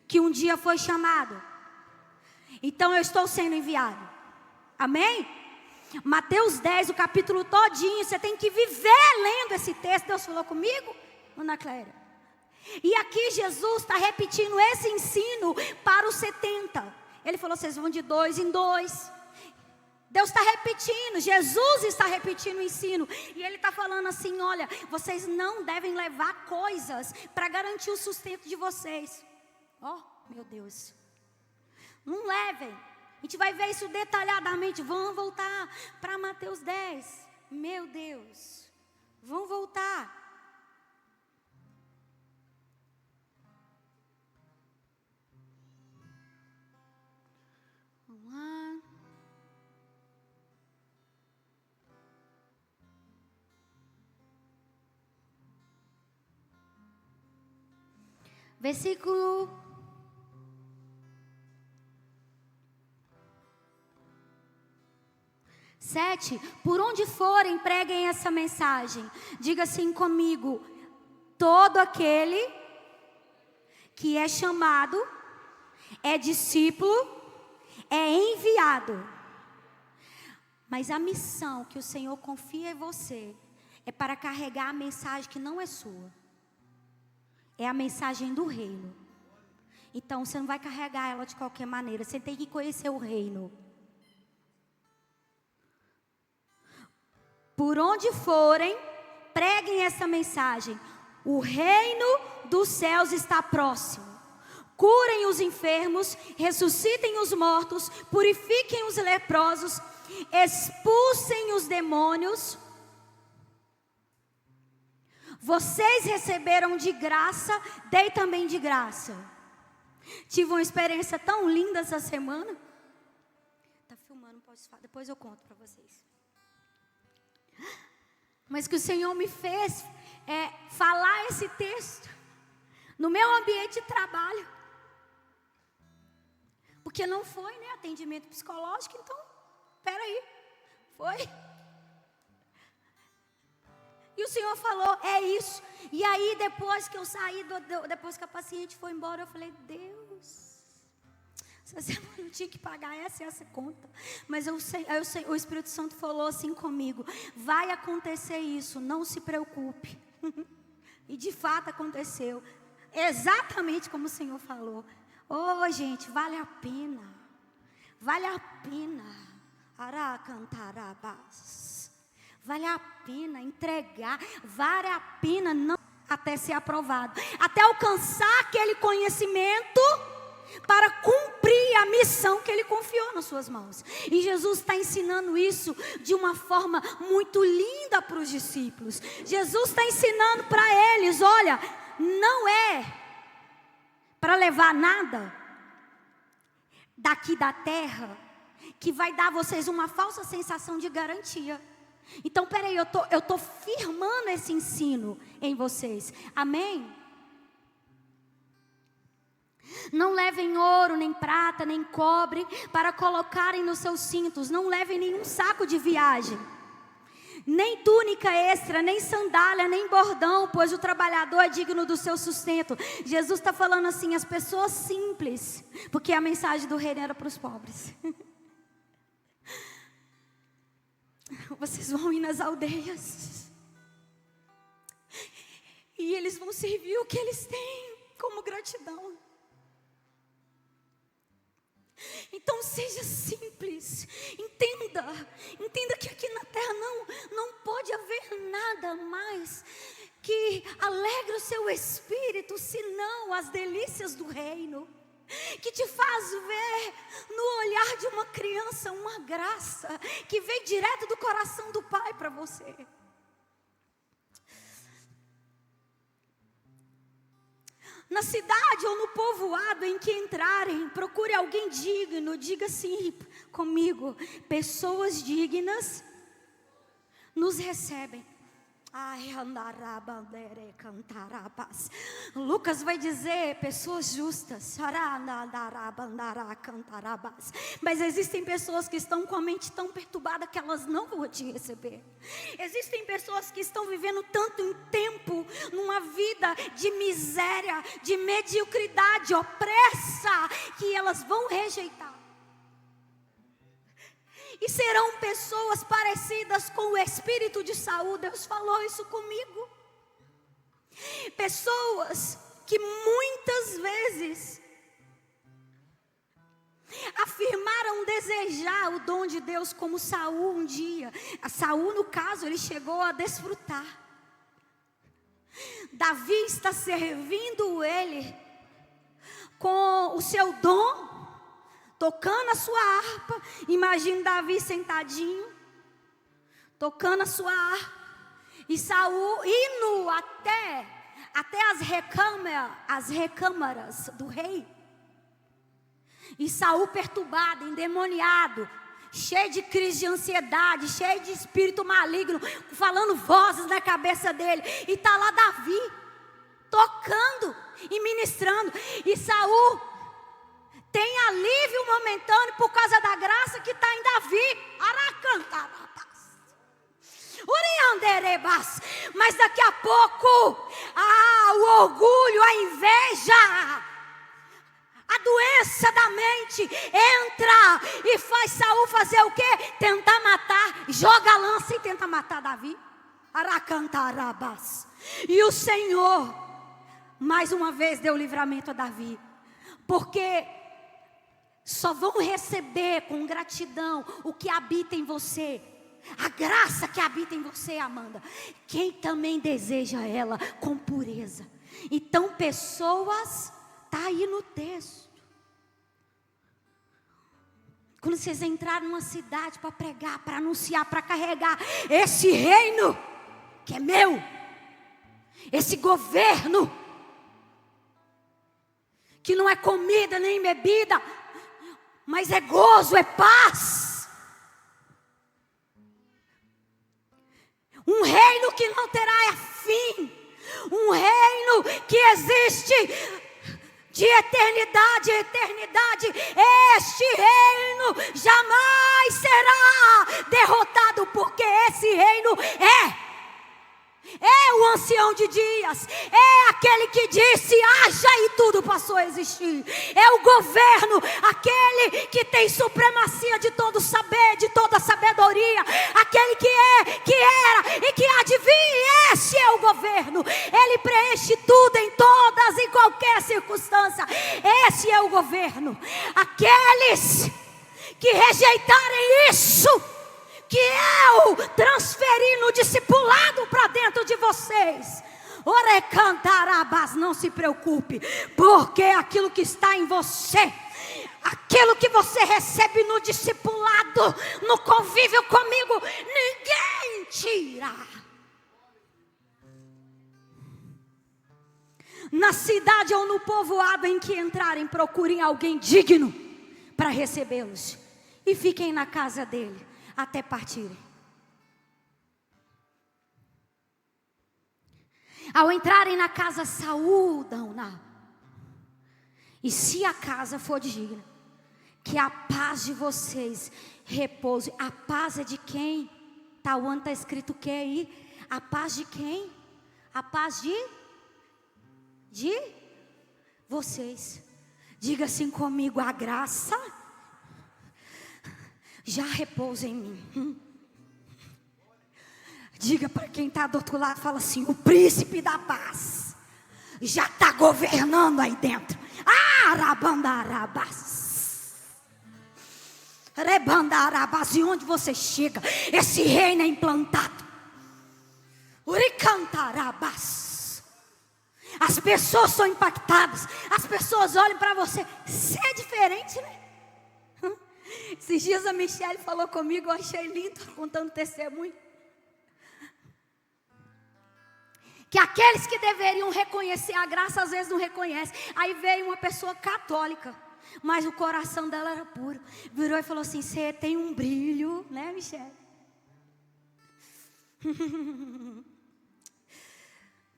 que um dia foi chamado, então eu estou sendo enviado. Amém? Mateus 10, o capítulo todinho, você tem que viver lendo esse texto. Deus falou comigo, Ana Cléria. E aqui Jesus está repetindo esse ensino para os 70. Ele falou: vocês vão de 2 em 2. Deus está repetindo, Jesus está repetindo o ensino. E Ele está falando assim: olha, vocês não devem levar coisas para garantir o sustento de vocês. Oh, meu Deus. Não levem. A gente vai ver isso detalhadamente. Vamos voltar para Mateus 10. Meu Deus. Vamos voltar. Vamos lá. Versículo 7, por onde forem, preguem essa mensagem. Diga assim comigo: todo aquele que é chamado, é discípulo, é enviado. Mas a missão que o Senhor confia em você é para carregar a mensagem que não é sua. É a mensagem do reino. Então você não vai carregar ela de qualquer maneira. Você tem que conhecer o reino. Por onde forem, preguem essa mensagem: o reino dos céus está próximo. Curem os enfermos, ressuscitem os mortos, purifiquem os leprosos, expulsem os demônios. Vocês receberam de graça, dei também de graça. Tive uma experiência tão linda essa semana. Tá filmando, posso falar, depois eu conto para vocês. Mas que o Senhor me fez falar esse texto no meu ambiente de trabalho. Porque não foi, né, atendimento psicológico, então, peraí, foi. E o Senhor falou: é isso. E aí depois que eu saí, depois que a paciente foi embora, eu falei: Deus, essa semana eu tinha que pagar essa conta. Mas o Espírito Santo falou assim comigo: vai acontecer isso, não se preocupe. E de fato aconteceu, exatamente como o Senhor falou. Oh, gente, vale a pena. Vale a pena. Aracantarabás. Vale a pena entregar. Vale a pena não até ser aprovado, até alcançar aquele conhecimento para cumprir a missão que Ele confiou nas suas mãos. E Jesus está ensinando isso de uma forma muito linda para os discípulos. Jesus está ensinando para eles: olha, não é para levar nada daqui da terra que vai dar a vocês uma falsa sensação de garantia. Então, peraí, eu tô firmando esse ensino em vocês. Amém? Não levem ouro, nem prata, nem cobre para colocarem nos seus cintos. Não levem nenhum saco de viagem, nem túnica extra, nem sandália, nem bordão, pois o trabalhador é digno do seu sustento. Jesus está falando assim, as pessoas simples, porque a mensagem do reino era para os pobres. Vocês vão ir nas aldeias e eles vão servir o que eles têm como gratidão. Então seja simples, entenda que aqui na terra não pode haver nada mais que alegre o seu espírito, senão as delícias do reino, que te faz ver no olhar de uma criança uma graça que vem direto do coração do Pai para você. Na cidade ou no povoado em que entrarem, procure alguém digno. Diga assim comigo: pessoas dignas nos recebem. Lucas vai dizer pessoas justas, mas existem pessoas que estão com a mente tão perturbada que elas não vão te receber. Existem pessoas que estão vivendo tanto tempo numa vida de miséria, de mediocridade, opressa, que elas vão rejeitar. E serão pessoas parecidas com o espírito de Saul. Deus falou isso comigo. Pessoas que muitas vezes afirmaram desejar o dom de Deus, como Saul um dia. Saul, no caso, ele chegou a desfrutar. Davi está servindo ele com o seu dom, tocando a sua harpa. Imagina Davi sentadinho, tocando a sua harpa, e Saul indo até as recâmaras do rei. E Saul perturbado, endemoniado, cheio de crise de ansiedade, cheio de espírito maligno, falando vozes na cabeça dele. E está lá Davi, tocando e ministrando. E Saul tem alívio momentâneo por causa da graça que está em Davi. Mas daqui a pouco, o orgulho, a inveja, a doença da mente entra e faz Saul fazer o quê? Tentar matar, joga a lança e tenta matar Davi. E o Senhor, mais uma vez, deu livramento a Davi, porque só vão receber com gratidão o que habita em você, a graça que habita em você, Amanda, quem também deseja ela com pureza. Então, pessoas, está aí no texto. Quando vocês entrarem numa cidade para pregar, para anunciar, para carregar esse reino que é meu, esse governo que não é comida nem bebida, mas é gozo, é paz. Um reino que não terá fim. Um reino que existe de eternidade a eternidade. Este reino jamais será derrotado, porque esse reino é o ancião de dias, é aquele que disse haja e tudo passou a existir. É o governo, aquele que tem supremacia de todo saber, de toda sabedoria, aquele que é, que era e que há de vir. Esse é o governo. Ele preenche tudo em todas e qualquer circunstância. Esse é o governo. Aqueles que rejeitarem isso, que eu transferi no discipulado para dentro de vocês, Orecantarabás, não se preocupe, porque aquilo que está em você, aquilo que você recebe no discipulado, no convívio comigo, ninguém tira. Na cidade ou no povoado em que entrarem, procurem alguém digno para recebê-los e fiquem na casa dele até partirem. Ao entrarem na casa, saúdam-na. E se a casa for digna, que a paz de vocês repouse. A paz é de quem? Onde está escrito o que aí? A paz de quem? A paz de vocês. Diga assim comigo: a graça já repousa em mim. Diga para quem está do outro lado, fala assim: o príncipe da paz já está governando aí dentro. Arabandarabás, rebandarabás. E onde você chega, esse reino é implantado. Uricantarabás. As pessoas são impactadas. As pessoas olham para você. Você é diferente, né? Esses dias a Michelle falou comigo, eu achei lindo, contando testemunho, que aqueles que deveriam reconhecer a graça, às vezes não reconhecem. Aí veio uma pessoa católica, mas o coração dela era puro. Virou e falou assim: você tem um brilho, né, Michelle?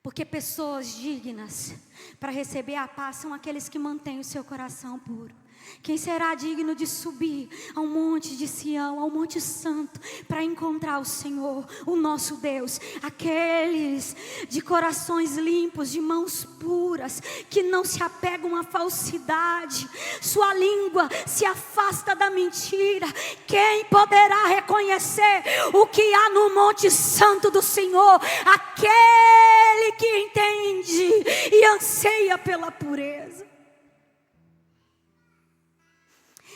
Porque pessoas dignas para receber a paz são aqueles que mantêm o seu coração puro. Quem será digno de subir ao monte de Sião, ao monte santo, para encontrar o Senhor, o nosso Deus? Aqueles de corações limpos, de mãos puras, que não se apegam à falsidade, sua língua se afasta da mentira. Quem poderá reconhecer o que há no monte santo do Senhor? Aquele que entende e anseia pela pureza.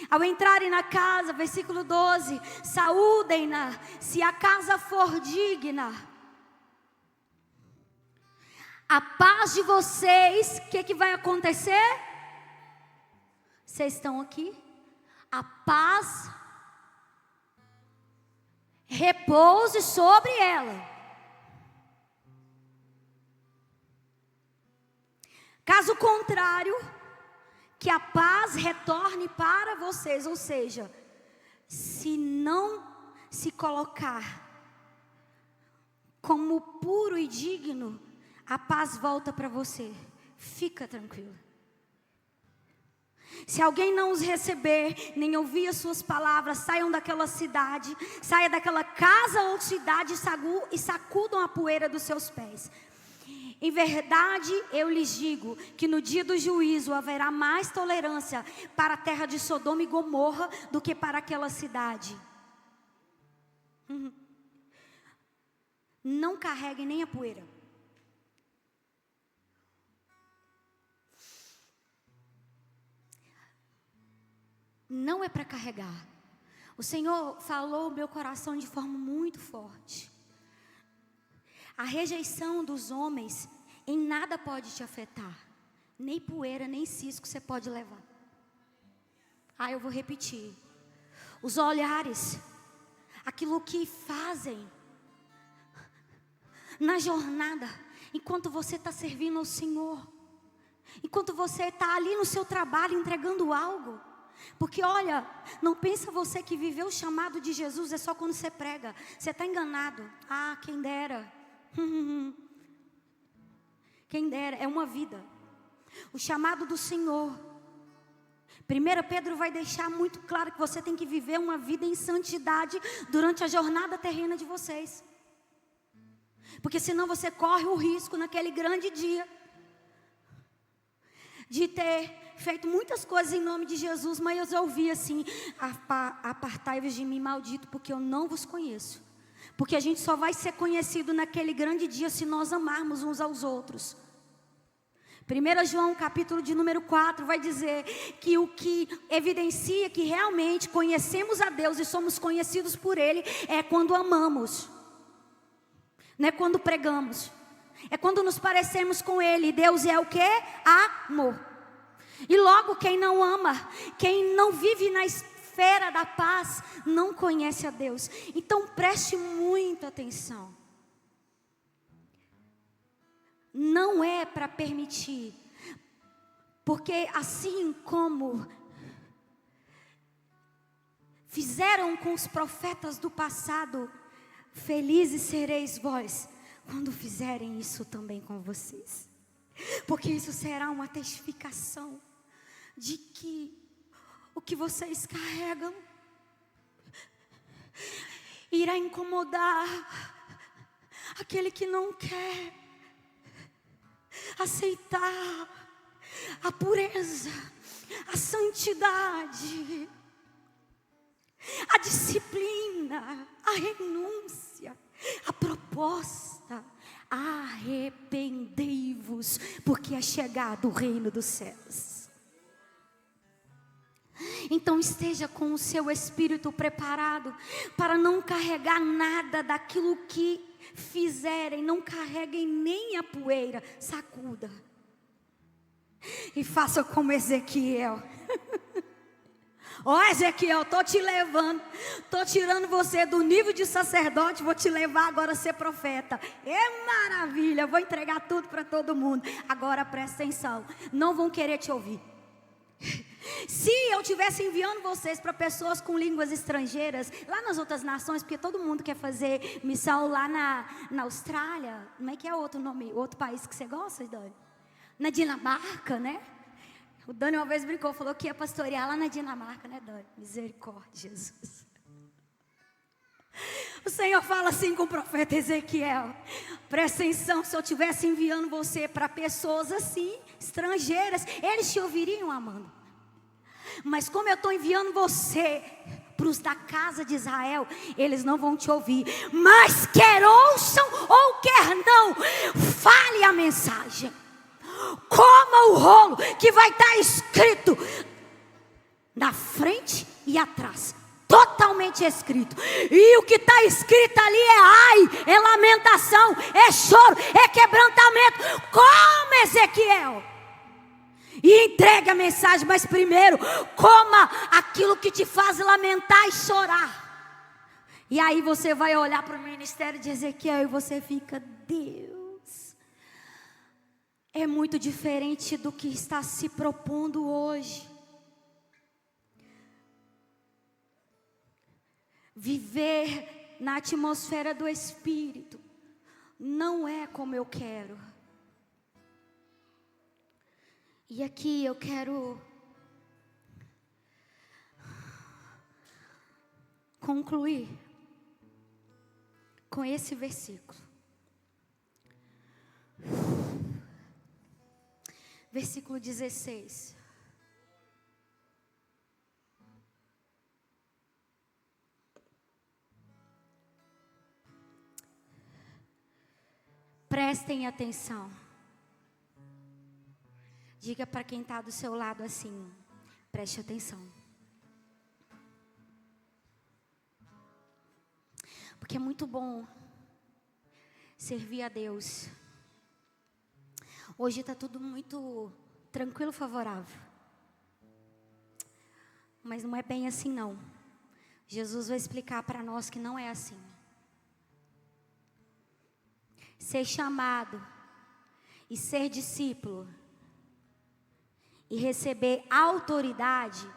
Ao entrarem na casa, versículo 12, saúdem-na, se a casa for digna. A paz de vocês, o que vai acontecer? Vocês estão aqui? A paz repouse sobre ela. Caso contrário, que a paz retorne para vocês. Ou seja, se não se colocar como puro e digno, a paz volta para você. Fica tranquilo. Se alguém não os receber, nem ouvir as suas palavras, saiam daquela cidade, saia daquela casa ou cidade e sacudam a poeira dos seus pés. Em verdade, eu lhes digo que no dia do juízo haverá mais tolerância para a terra de Sodoma e Gomorra do que para aquela cidade. Não carreguem nem a poeira. Não é para carregar. O Senhor falou no meu coração de forma muito forte. A rejeição dos homens em nada pode te afetar. Nem poeira, nem cisco você pode levar. Eu vou repetir. Os olhares, aquilo que fazem na jornada, enquanto você está servindo ao Senhor, enquanto você está ali no seu trabalho entregando algo. Porque olha, não pensa você que viver o chamado de Jesus é só quando você prega. Você está enganado. Quem dera. Quem dera, é uma vida. O chamado do Senhor. 1 Pedro vai deixar muito claro que você tem que viver uma vida em santidade durante a jornada terrena de vocês. Porque senão você corre o risco naquele grande dia de ter feito muitas coisas em nome de Jesus, mas eu ouvi assim: apartai-vos de mim, maldito, porque eu não vos conheço. Porque a gente só vai ser conhecido naquele grande dia se nós amarmos uns aos outros. 1 João capítulo de número 4 vai dizer que o que evidencia que realmente conhecemos a Deus e somos conhecidos por Ele é quando amamos. Não é quando pregamos. É quando nos parecemos com Ele. Deus é o quê? Amor. E logo quem não ama, quem não vive na esfera da paz, não conhece a Deus. Então preste muita atenção. Não é para permitir. Porque assim como fizeram com os profetas do passado, felizes sereis vós quando fizerem isso também com vocês. Porque isso será uma testificação de que o que vocês carregam irá incomodar aquele que não quer aceitar a pureza, a santidade, a disciplina, a renúncia, a proposta. Arrependei-vos, porque é chegado o reino dos céus. Então esteja com o seu espírito preparado para não carregar nada daquilo que fizerem. Não carreguem nem a poeira. Sacuda e faça como Ezequiel. Ezequiel, estou te levando, estou tirando você do nível de sacerdote, vou te levar agora a ser profeta. É maravilha, vou entregar tudo para todo mundo. Agora presta atenção, não vão querer te ouvir. Se eu estivesse enviando vocês para pessoas com línguas estrangeiras, lá nas outras nações, porque todo mundo quer fazer missão lá na Austrália, como é que é outro nome, outro país que você gosta, Dani? Na Dinamarca, né? O Dani uma vez brincou, falou que ia pastorear lá na Dinamarca, né, Dani? Misericórdia, Jesus. O Senhor fala assim com o profeta Ezequiel: presta atenção, se eu estivesse enviando você para pessoas assim, estrangeiras, eles te ouviriam, Amanda. Mas como eu estou enviando você para os da casa de Israel, eles não vão te ouvir. Mas quer ouçam ou quer não, fale a mensagem. Coma o rolo que vai estar escrito na frente e atrás. Totalmente escrito. E o que está escrito ali é ai, é lamentação, é choro, é quebrantamento. Como Ezequiel. E entregue a mensagem, mas primeiro coma aquilo que te faz lamentar e chorar. E aí você vai olhar para o ministério de Ezequiel e você fica: Deus, é muito diferente do que está se propondo hoje. Viver na atmosfera do Espírito não é como eu quero. E aqui eu quero concluir com esse versículo. Versículo 16. Prestem atenção. Diga para quem está do seu lado assim: preste atenção. Porque é muito bom servir a Deus. Hoje está tudo muito tranquilo, favorável. Mas não é bem assim não. Jesus vai explicar para nós que não é assim. Ser chamado e ser discípulo e receber autoridade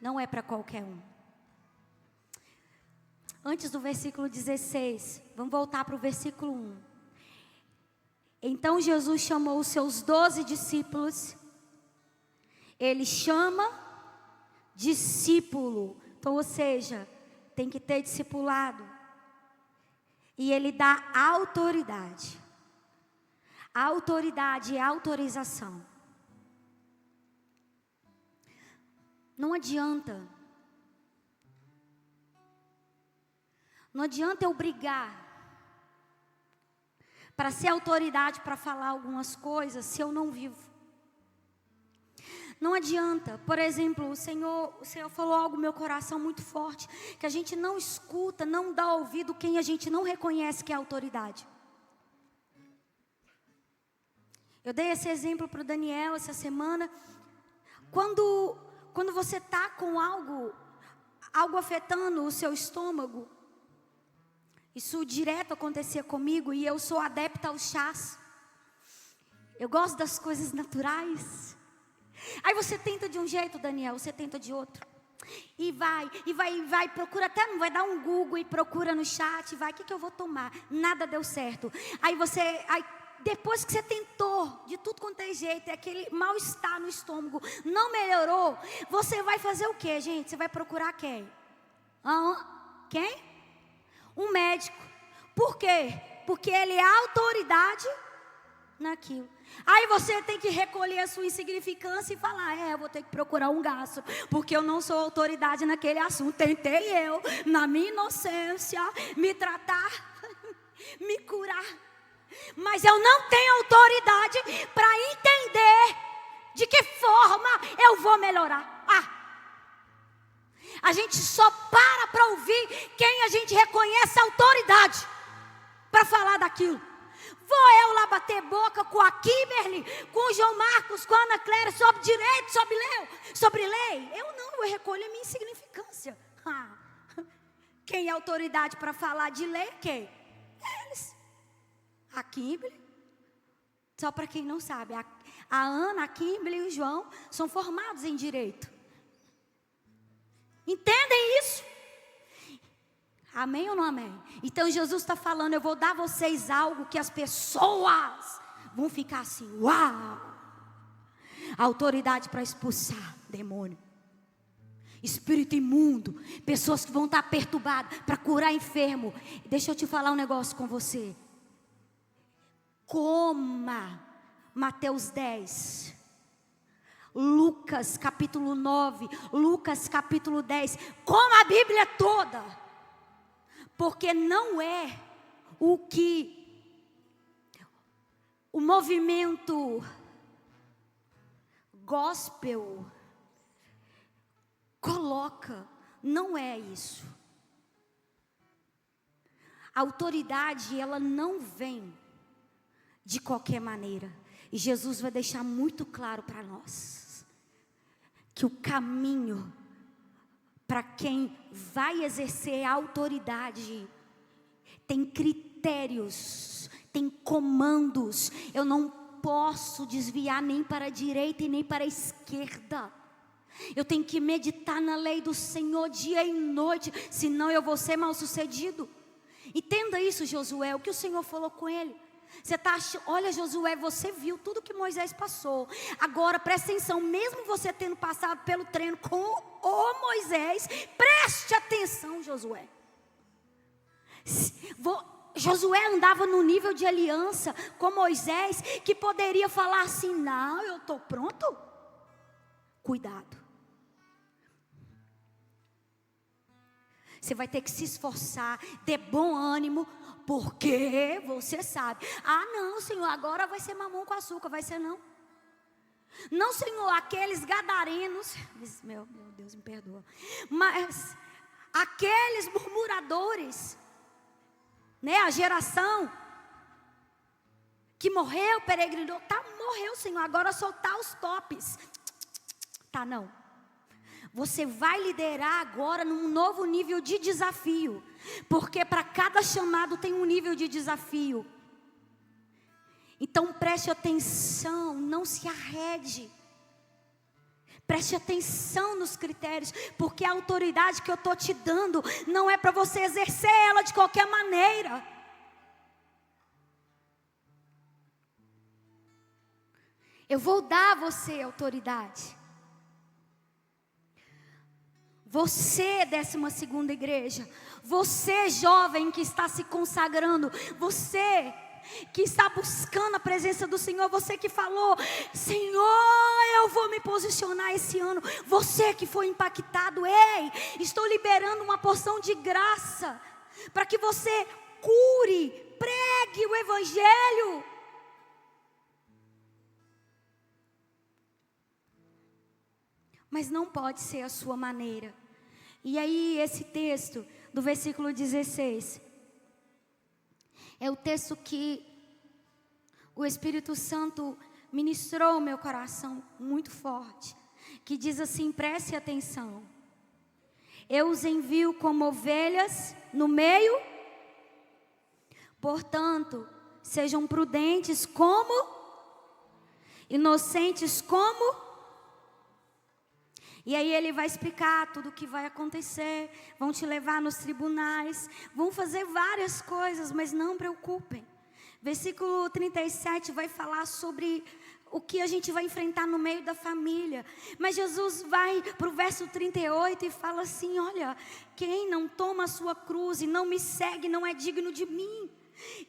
não é para qualquer um. Antes do versículo 16, vamos voltar para o versículo 1. Então Jesus chamou os seus 12 discípulos. Ele chama discípulo. Então, ou seja, tem que ter discipulado. E ele dá autoridade. A autoridade é autorização. Não adianta. Não adianta eu brigar para ser autoridade para falar algumas coisas se eu não vivo. Não adianta. Por exemplo, o Senhor falou algo no meu coração muito forte, que a gente não escuta, não dá ouvido quem a gente não reconhece que é autoridade. Eu dei esse exemplo para o Daniel essa semana. Quando você está com algo afetando o seu estômago, isso direto acontecia comigo, e eu sou adepta aos chás. Eu gosto das coisas naturais. Aí você tenta de um jeito, Daniel, você tenta de outro. E vai, procura, até não vai dar um Google e procura no chat, vai, o que eu vou tomar? Nada deu certo. Aí depois que você tentou de tudo quanto é jeito, aquele mal-estar no estômago não melhorou, você vai fazer o quê, gente? Você vai procurar quem? Quem? Um médico. Por quê? Porque ele é autoridade naquilo. Aí você tem que recolher a sua insignificância e falar: eu vou ter que procurar um gastro, porque eu não sou autoridade naquele assunto. Tentei eu, na minha inocência, me tratar, me curar, mas eu não tenho autoridade para entender de que forma eu vou melhorar. A gente só para ouvir quem a gente reconhece a autoridade para falar daquilo. Vou eu lá bater boca com a Kimberly, com o João Marcos, com a Ana Cléria, sobre direito, sobre lei? Eu não, eu recolho a minha insignificância. Quem é autoridade para falar de lei? Quem? Eles. A Kimberly, só para quem não sabe, a Ana, a Kimberly e o João são formados em direito. Entendem isso? Amém ou não amém? Então Jesus está falando, eu vou dar a vocês algo que as pessoas vão ficar assim, uau! Autoridade para expulsar demônio, espírito imundo, pessoas que vão estar perturbadas, para curar enfermo. Deixa eu te falar um negócio com você. Coma Mateus 10, Lucas capítulo 9, Lucas capítulo 10, coma a Bíblia toda, porque não é o que o movimento gospel coloca, não é isso. A autoridade, ela não vem de qualquer maneira. E Jesus vai deixar muito claro para nós que o caminho para quem vai exercer a autoridade tem critérios, tem comandos. Eu não posso desviar nem para a direita e nem para a esquerda. Eu tenho que meditar na lei do Senhor dia e noite, senão eu vou ser mal sucedido. Entenda isso, Josué, o que o Senhor falou com ele. Você está achando, olha Josué, você viu tudo que Moisés passou. Agora preste atenção, mesmo você tendo passado pelo treino com o Moisés, preste atenção, Josué. Josué andava no nível de aliança com Moisés, que poderia falar assim, não, eu estou pronto. Cuidado. Você vai ter que se esforçar, ter bom ânimo, porque você sabe. Ah, não, Senhor, agora vai ser mamão com açúcar, vai ser não. Não, Senhor, aqueles gadarenos, meu Deus, me perdoa. Mas aqueles murmuradores, né, a geração que morreu, peregrinou, morreu, Senhor, agora soltar os tops. Tá, não. Você vai liderar agora num novo nível de desafio. Porque para cada chamado tem um nível de desafio. Então preste atenção, não se arrede. Preste atenção nos critérios. Porque a autoridade que eu estou te dando não é para você exercer ela de qualquer maneira. Eu vou dar a você autoridade. Você, 12ª igreja, você jovem que está se consagrando, você que está buscando a presença do Senhor, você que falou, Senhor, eu vou me posicionar esse ano, você que foi impactado, ei, estou liberando uma porção de graça, para que você cure, pregue o Evangelho. Mas não pode ser a sua maneira. E aí esse texto do versículo 16 é o texto que o Espírito Santo ministrou ao meu coração muito forte, que diz assim, preste atenção. Eu os envio como ovelhas no meio, portanto, sejam prudentes como, inocentes como. E aí ele vai explicar tudo o que vai acontecer, vão te levar nos tribunais, vão fazer várias coisas, mas não preocupem. Versículo 37 vai falar sobre o que a gente vai enfrentar no meio da família. Mas Jesus vai para o verso 38 e fala assim, olha, quem não toma a sua cruz e não me segue não é digno de mim.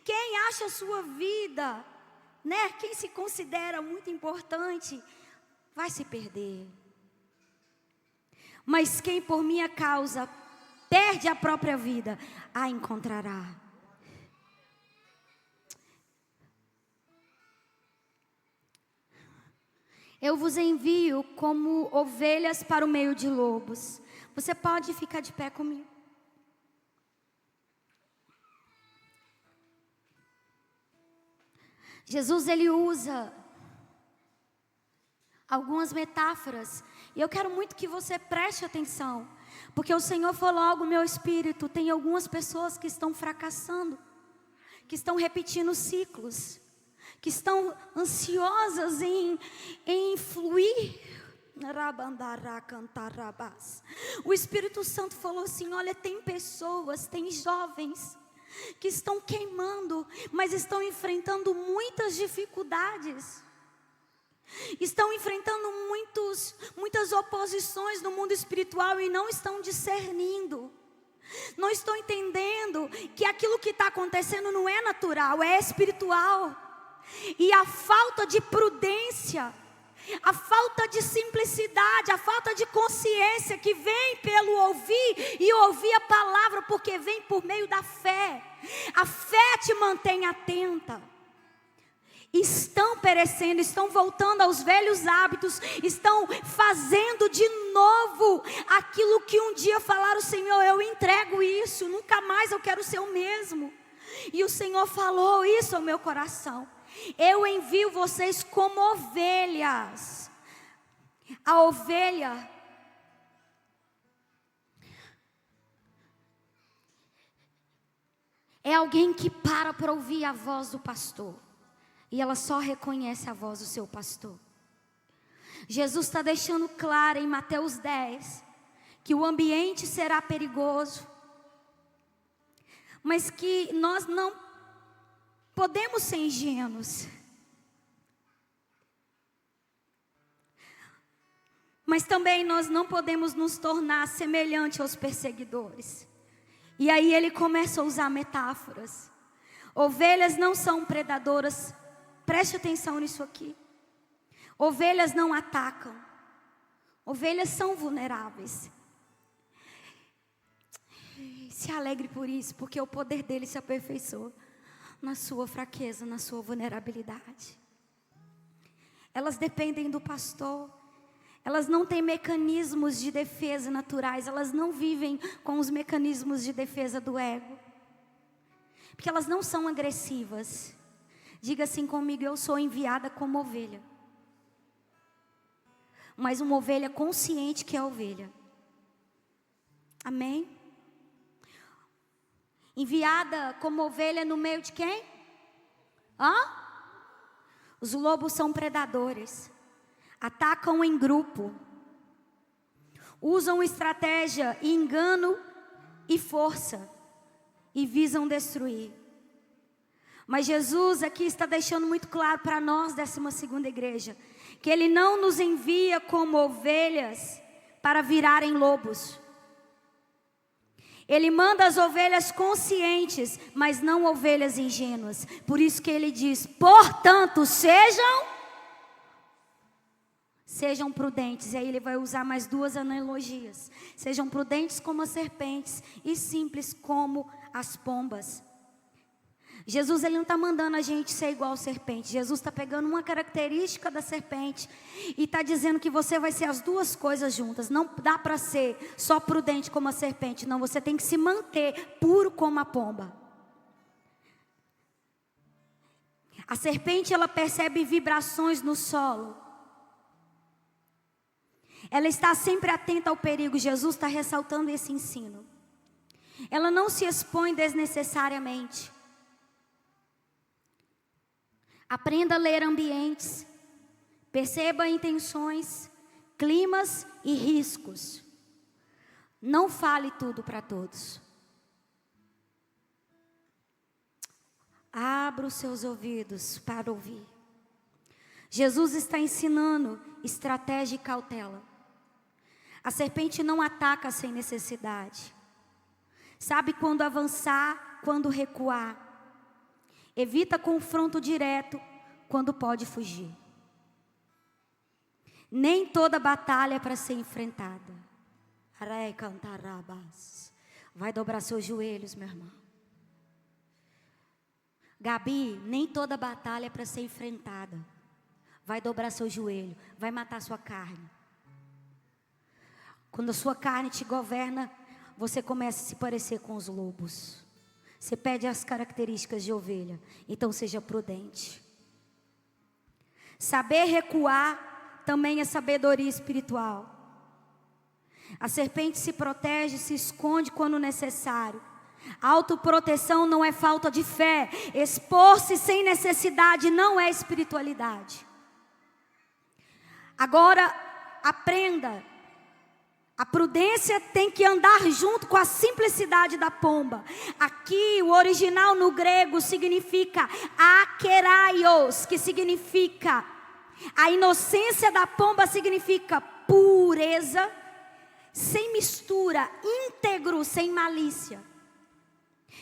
Quem acha a sua vida, né? Quem se considera muito importante, vai se perder. Mas quem por minha causa perde a própria vida, a encontrará. Eu vos envio como ovelhas para o meio de lobos. Você pode ficar de pé comigo? Jesus, ele usa algumas metáforas. E eu quero muito que você preste atenção. Porque o Senhor falou algo no meu espírito. Tem algumas pessoas que estão fracassando. Que estão repetindo ciclos. Que estão ansiosas em fluir O Espírito Santo falou assim: olha, tem pessoas, tem jovens que estão queimando, mas estão enfrentando muitas dificuldades, estão enfrentando muitas oposições no mundo espiritual e não estão discernindo, não estão entendendo que aquilo que está acontecendo não é natural, é espiritual. E a falta de prudência, a falta de simplicidade, a falta de consciência que vem pelo ouvir e ouvir a palavra, porque vem por meio da fé. A fé te mantém atenta. Estão perecendo, estão voltando aos velhos hábitos, estão fazendo de novo aquilo que um dia falaram: Senhor, eu entrego isso, nunca mais eu quero ser o mesmo. E o Senhor falou isso ao meu coração: eu envio vocês como ovelhas. A ovelha é alguém que para ouvir a voz do pastor, e ela só reconhece a voz do seu pastor. Jesus está deixando claro em Mateus 10 que o ambiente será perigoso, mas que nós não podemos ser ingênuos. Mas também nós não podemos nos tornar semelhante aos perseguidores. E aí ele começa a usar metáforas. Ovelhas não são predadoras. Preste atenção nisso aqui. Ovelhas não atacam. Ovelhas são vulneráveis. Se alegre por isso, porque o poder dele se aperfeiçoa na sua fraqueza, na sua vulnerabilidade. Elas dependem do pastor. Elas não têm mecanismos de defesa naturais. Elas não vivem com os mecanismos de defesa do ego, porque elas não são agressivas. Diga assim comigo: eu sou enviada como ovelha, mas uma ovelha consciente que é ovelha. Amém? Enviada como ovelha no meio de quem? Os lobos são predadores. Atacam em grupo. Usam estratégia, engano e força. E visam destruir. Mas Jesus aqui está deixando muito claro para nós, 12ª igreja, que Ele não nos envia como ovelhas para virarem lobos. Ele manda as ovelhas conscientes, mas não ovelhas ingênuas. Por isso que Ele diz: portanto, sejam prudentes. E aí Ele vai usar mais 2 analogias. Sejam prudentes como as serpentes e simples como as pombas. Jesus, Ele não está mandando a gente ser igual a serpente. Jesus está pegando uma característica da serpente e está dizendo que você vai ser as duas coisas juntas. Não dá para ser só prudente como a serpente. Não, você tem que se manter puro como a pomba. A serpente, ela percebe vibrações no solo. Ela está sempre atenta ao perigo. Jesus está ressaltando esse ensino. Ela não se expõe desnecessariamente. Aprenda a ler ambientes. Perceba intenções, climas e riscos. Não fale tudo para todos. Abra os seus ouvidos para ouvir. Jesus está ensinando estratégia e cautela. A serpente não ataca sem necessidade. Sabe quando avançar, quando recuar. Evita confronto direto quando pode fugir. Nem toda batalha é para ser enfrentada. Vai dobrar seus joelhos, meu irmão. Gabi, nem toda batalha é para ser enfrentada. Vai dobrar seu joelho, vai matar sua carne. Quando a sua carne te governa, você começa a se parecer com os lobos. Você perde as características de ovelha. Então seja prudente. Saber recuar também é sabedoria espiritual. A serpente se protege, se esconde quando necessário. Autoproteção não é falta de fé. Expor-se sem necessidade não é espiritualidade. Agora, aprenda. A prudência tem que andar junto com a simplicidade da pomba. Aqui, o original no grego significa akeraios, que significa, a inocência da pomba significa pureza, sem mistura, íntegro, sem malícia.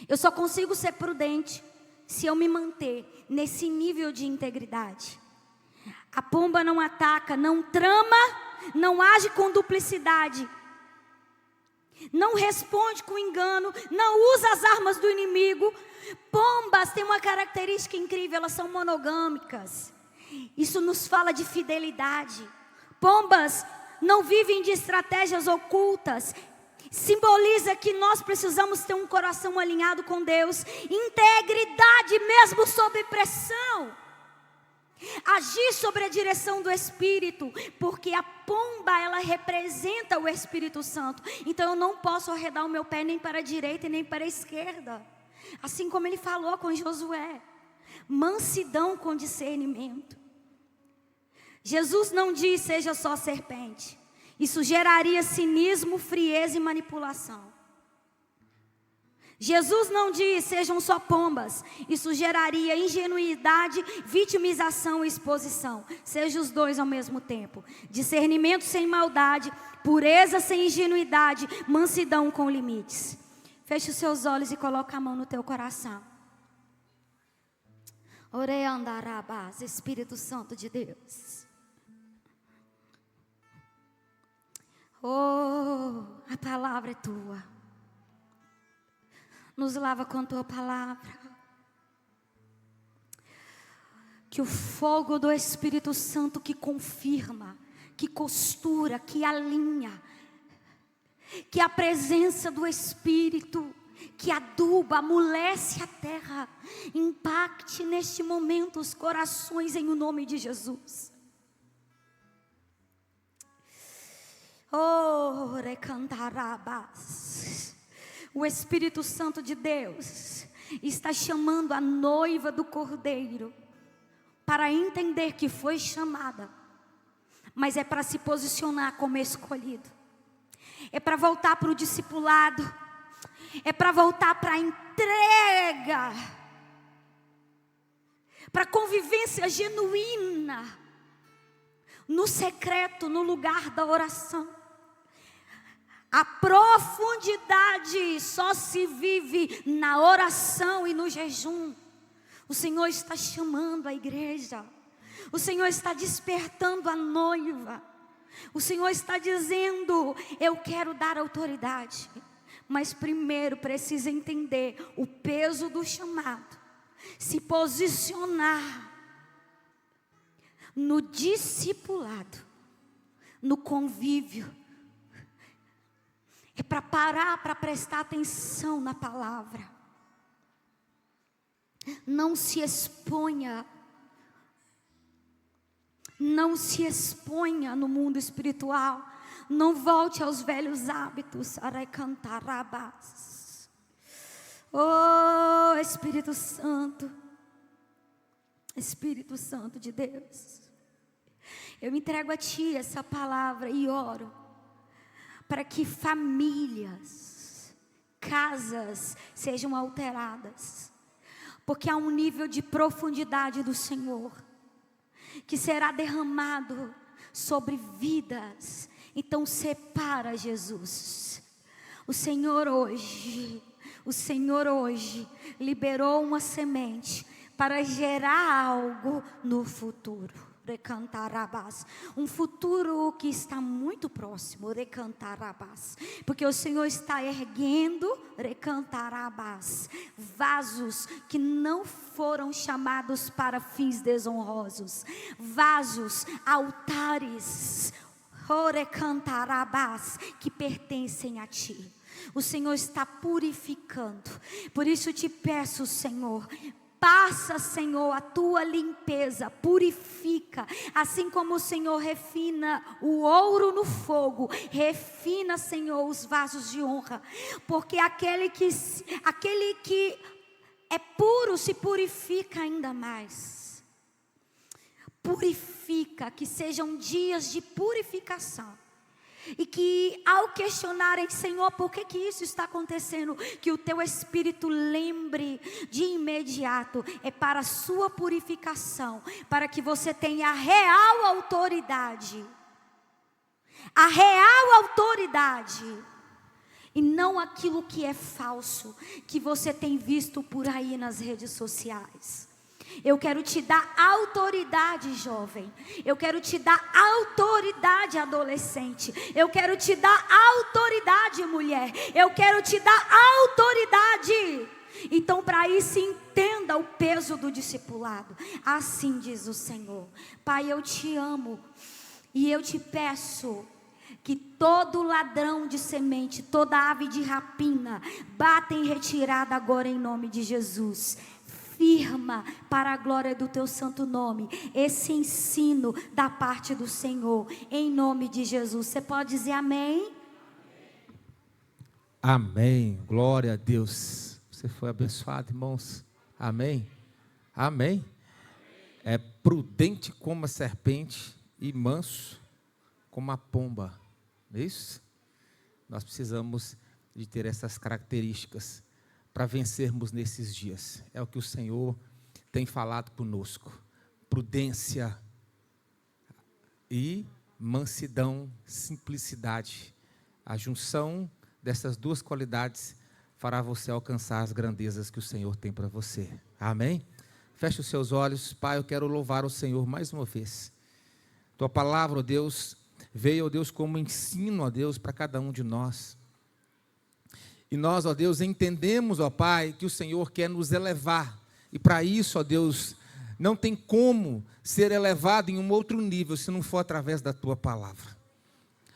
Eu só consigo ser prudente se eu me manter nesse nível de integridade. A pomba não ataca, não trama, não age com duplicidade, não responde com engano, não usa as armas do inimigo. Pombas têm uma característica incrível, elas são monogâmicas. Isso nos fala de fidelidade. Pombas não vivem de estratégias ocultas. Simboliza que nós precisamos ter um coração alinhado com Deus, integridade mesmo sob pressão. Agir sobre a direção do Espírito, porque a pomba, ela representa o Espírito Santo. Então eu não posso arredar o meu pé nem para a direita e nem para a esquerda. Assim como ele falou com Josué, mansidão com discernimento. Jesus não diz seja só serpente. Isso geraria cinismo, frieza e manipulação. Jesus não diz sejam só pombas. Isso geraria ingenuidade, vitimização e exposição. Seja os dois ao mesmo tempo. Discernimento sem maldade, pureza sem ingenuidade, mansidão com limites. Feche os seus olhos e coloque a mão no teu coração. Oreandarabás, Espírito Santo de Deus. Oh, a palavra é tua. Nos lava com a tua palavra. Que o fogo do Espírito Santo que confirma, que costura, que alinha, que a presença do Espírito que aduba, amolece a terra, impacte neste momento os corações em o nome de Jesus. Oh, recantarabás. O Espírito Santo de Deus está chamando a noiva do Cordeiro para entender que foi chamada, mas é para se posicionar como escolhido, é para voltar para o discipulado, é para voltar para a entrega, para a convivência genuína, no secreto, no lugar da oração. A profundidade só se vive na oração e no jejum. O Senhor está chamando a igreja. O Senhor está despertando a noiva. O Senhor está dizendo, eu quero dar autoridade. Mas primeiro precisa entender o peso do chamado. Se posicionar no discipulado, no convívio. É para parar, para prestar atenção na palavra. Não se exponha. Não se exponha no mundo espiritual. Não volte aos velhos hábitos. Oh, Espírito Santo. Espírito Santo de Deus. Eu entrego a Ti essa palavra e oro para que famílias, casas sejam alteradas. Porque há um nível de profundidade do Senhor que será derramado sobre vidas. Então separa, Jesus. O Senhor hoje liberou uma semente para gerar algo no futuro. Recantarabás, um futuro que está muito próximo, recantarabás, porque o Senhor está erguendo, recantarabás, vasos que não foram chamados para fins desonrosos, vasos, altares, recantarabás, que pertencem a Ti. O Senhor está purificando, por isso te peço, Senhor, passa, Senhor, a Tua limpeza, purifica, assim como o Senhor refina o ouro no fogo, refina, Senhor, os vasos de honra, porque aquele que é puro se purifica ainda mais. purifica, que sejam dias de purificação. E que ao questionarem, Senhor, por que isso está acontecendo? Que o teu Espírito lembre de imediato, é para a sua purificação, para que você tenha a real autoridade. A real autoridade. E não aquilo que é falso, que você tem visto por aí nas redes sociais. Eu quero te dar autoridade, jovem. Eu quero te dar autoridade, adolescente. Eu quero te dar autoridade, mulher. Eu quero te dar autoridade. Então, para isso, entenda o peso do discipulado. Assim diz o Senhor. Pai, eu te amo. E eu te peço que todo ladrão de semente, toda ave de rapina, bata em retirada agora em nome de Jesus. Firma para a glória do teu santo nome esse ensino da parte do Senhor, em nome de Jesus. Você pode dizer amém? Amém, glória a Deus. Você foi abençoado, irmãos. Amém, amém. É prudente como a serpente e manso como a pomba, não é isso? Nós precisamos de ter essas características para vencermos nesses dias. É o que o Senhor tem falado conosco. Prudência e mansidão, simplicidade. A junção dessas duas qualidades fará você alcançar as grandezas que o Senhor tem para você. Amém? Feche os seus olhos. Pai, eu quero louvar o Senhor mais uma vez. Tua palavra, ó Deus, veio, ó Deus, como ensino, ó Deus, para cada um de nós. E nós, ó Deus, entendemos, ó Pai, que o Senhor quer nos elevar. E para isso, ó Deus, não tem como ser elevado em um outro nível, se não for através da Tua palavra.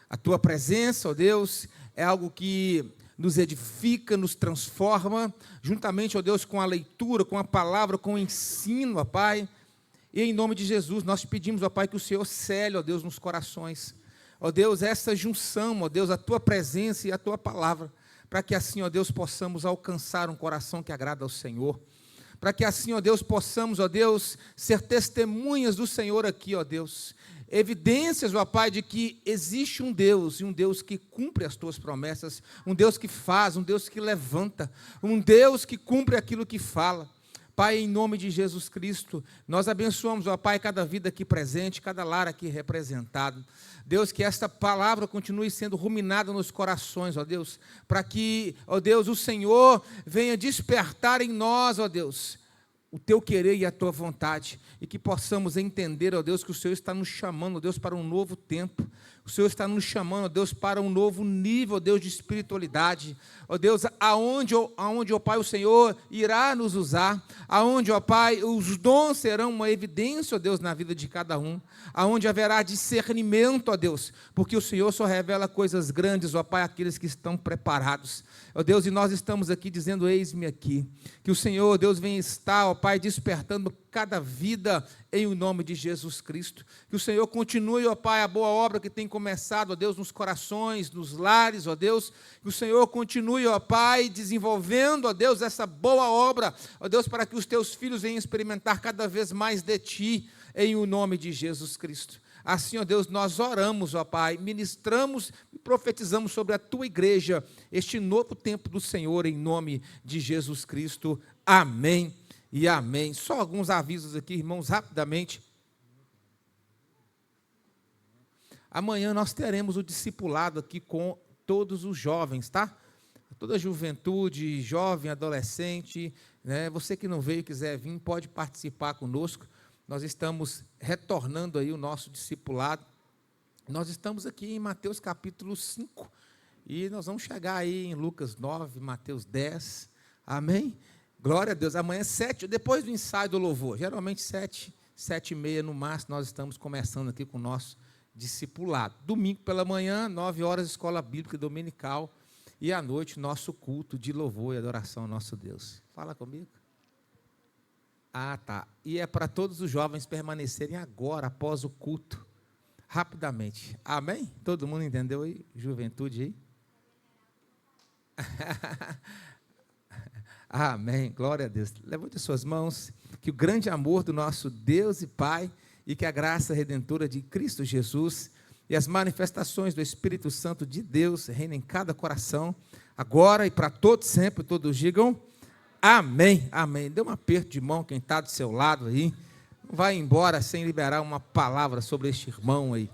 A Tua presença, ó Deus, é algo que nos edifica, nos transforma, juntamente, ó Deus, com a leitura, com a palavra, com o ensino, ó Pai. E em nome de Jesus, nós te pedimos, ó Pai, que o Senhor cele, ó Deus, nos corações. Ó Deus, essa junção, ó Deus, a Tua presença e a Tua palavra, para que assim, ó Deus, possamos alcançar um coração que agrada ao Senhor, para que assim, ó Deus, possamos, ó Deus, ser testemunhas do Senhor aqui, ó Deus, evidências, ó Pai, de que existe um Deus, e um Deus que cumpre as Tuas promessas, um Deus que faz, um Deus que levanta, um Deus que cumpre aquilo que fala. Pai, em nome de Jesus Cristo, nós abençoamos, ó Pai, cada vida aqui presente, cada lar aqui representado. Deus, que esta palavra continue sendo ruminada nos corações, ó Deus, para que, ó Deus, o Senhor venha despertar em nós, ó Deus, o Teu querer e a Tua vontade, e que possamos entender, ó Deus, que o Senhor está nos chamando, ó Deus, para um novo tempo. O Senhor está nos chamando, ó Deus, para um novo nível, ó Deus, de espiritualidade. Ó Deus, aonde, ó Pai, o Senhor irá nos usar, aonde, ó Pai, os dons serão uma evidência, ó Deus, na vida de cada um, aonde haverá discernimento, ó Deus, porque o Senhor só revela coisas grandes, ó Pai, àqueles que estão preparados. Ó Deus, e nós estamos aqui dizendo, eis-me aqui, que o Senhor, ó Deus, venha estar, ó Pai, despertando cada vida em o nome de Jesus Cristo. Que o Senhor continue, ó Pai, a boa obra que tem começado, ó Deus, nos corações, nos lares, ó Deus. Que o Senhor continue, ó Pai, desenvolvendo, ó Deus, essa boa obra, ó Deus, para que os Teus filhos venham experimentar cada vez mais de Ti, em o nome de Jesus Cristo. Assim, ó Deus, nós oramos, ó Pai, ministramos e profetizamos sobre a Tua igreja, este novo tempo do Senhor, em nome de Jesus Cristo. Amém e amém. Só alguns avisos aqui, irmãos, rapidamente. Amanhã nós teremos o discipulado aqui com todos os jovens, tá? Toda a juventude, jovem, adolescente, né? Você que não veio e quiser vir, pode participar conosco. Nós estamos retornando aí o nosso discipulado. Nós estamos aqui em Mateus capítulo 5, e nós vamos chegar aí em Lucas 9, Mateus 10, amém? Glória a Deus. Amanhã 7, depois do ensaio do louvor, geralmente 7h30 no máximo, nós estamos começando aqui com o nosso discipulado. Domingo pela manhã, 9 horas, escola bíblica dominical, e à noite, nosso culto de louvor e adoração ao nosso Deus. Fala comigo. Ah, tá. E é para todos os jovens permanecerem agora, após o culto, rapidamente. Amém? Todo mundo entendeu aí? Juventude aí? Amém. Glória a Deus. Levante as suas mãos, que o grande amor do nosso Deus e Pai e que a graça redentora de Cristo Jesus e as manifestações do Espírito Santo de Deus reinem em cada coração, agora e para todos sempre. Todos digam amém, amém. Dê um aperto de mão quem está do seu lado aí. Não vai embora sem liberar uma palavra sobre este irmão aí.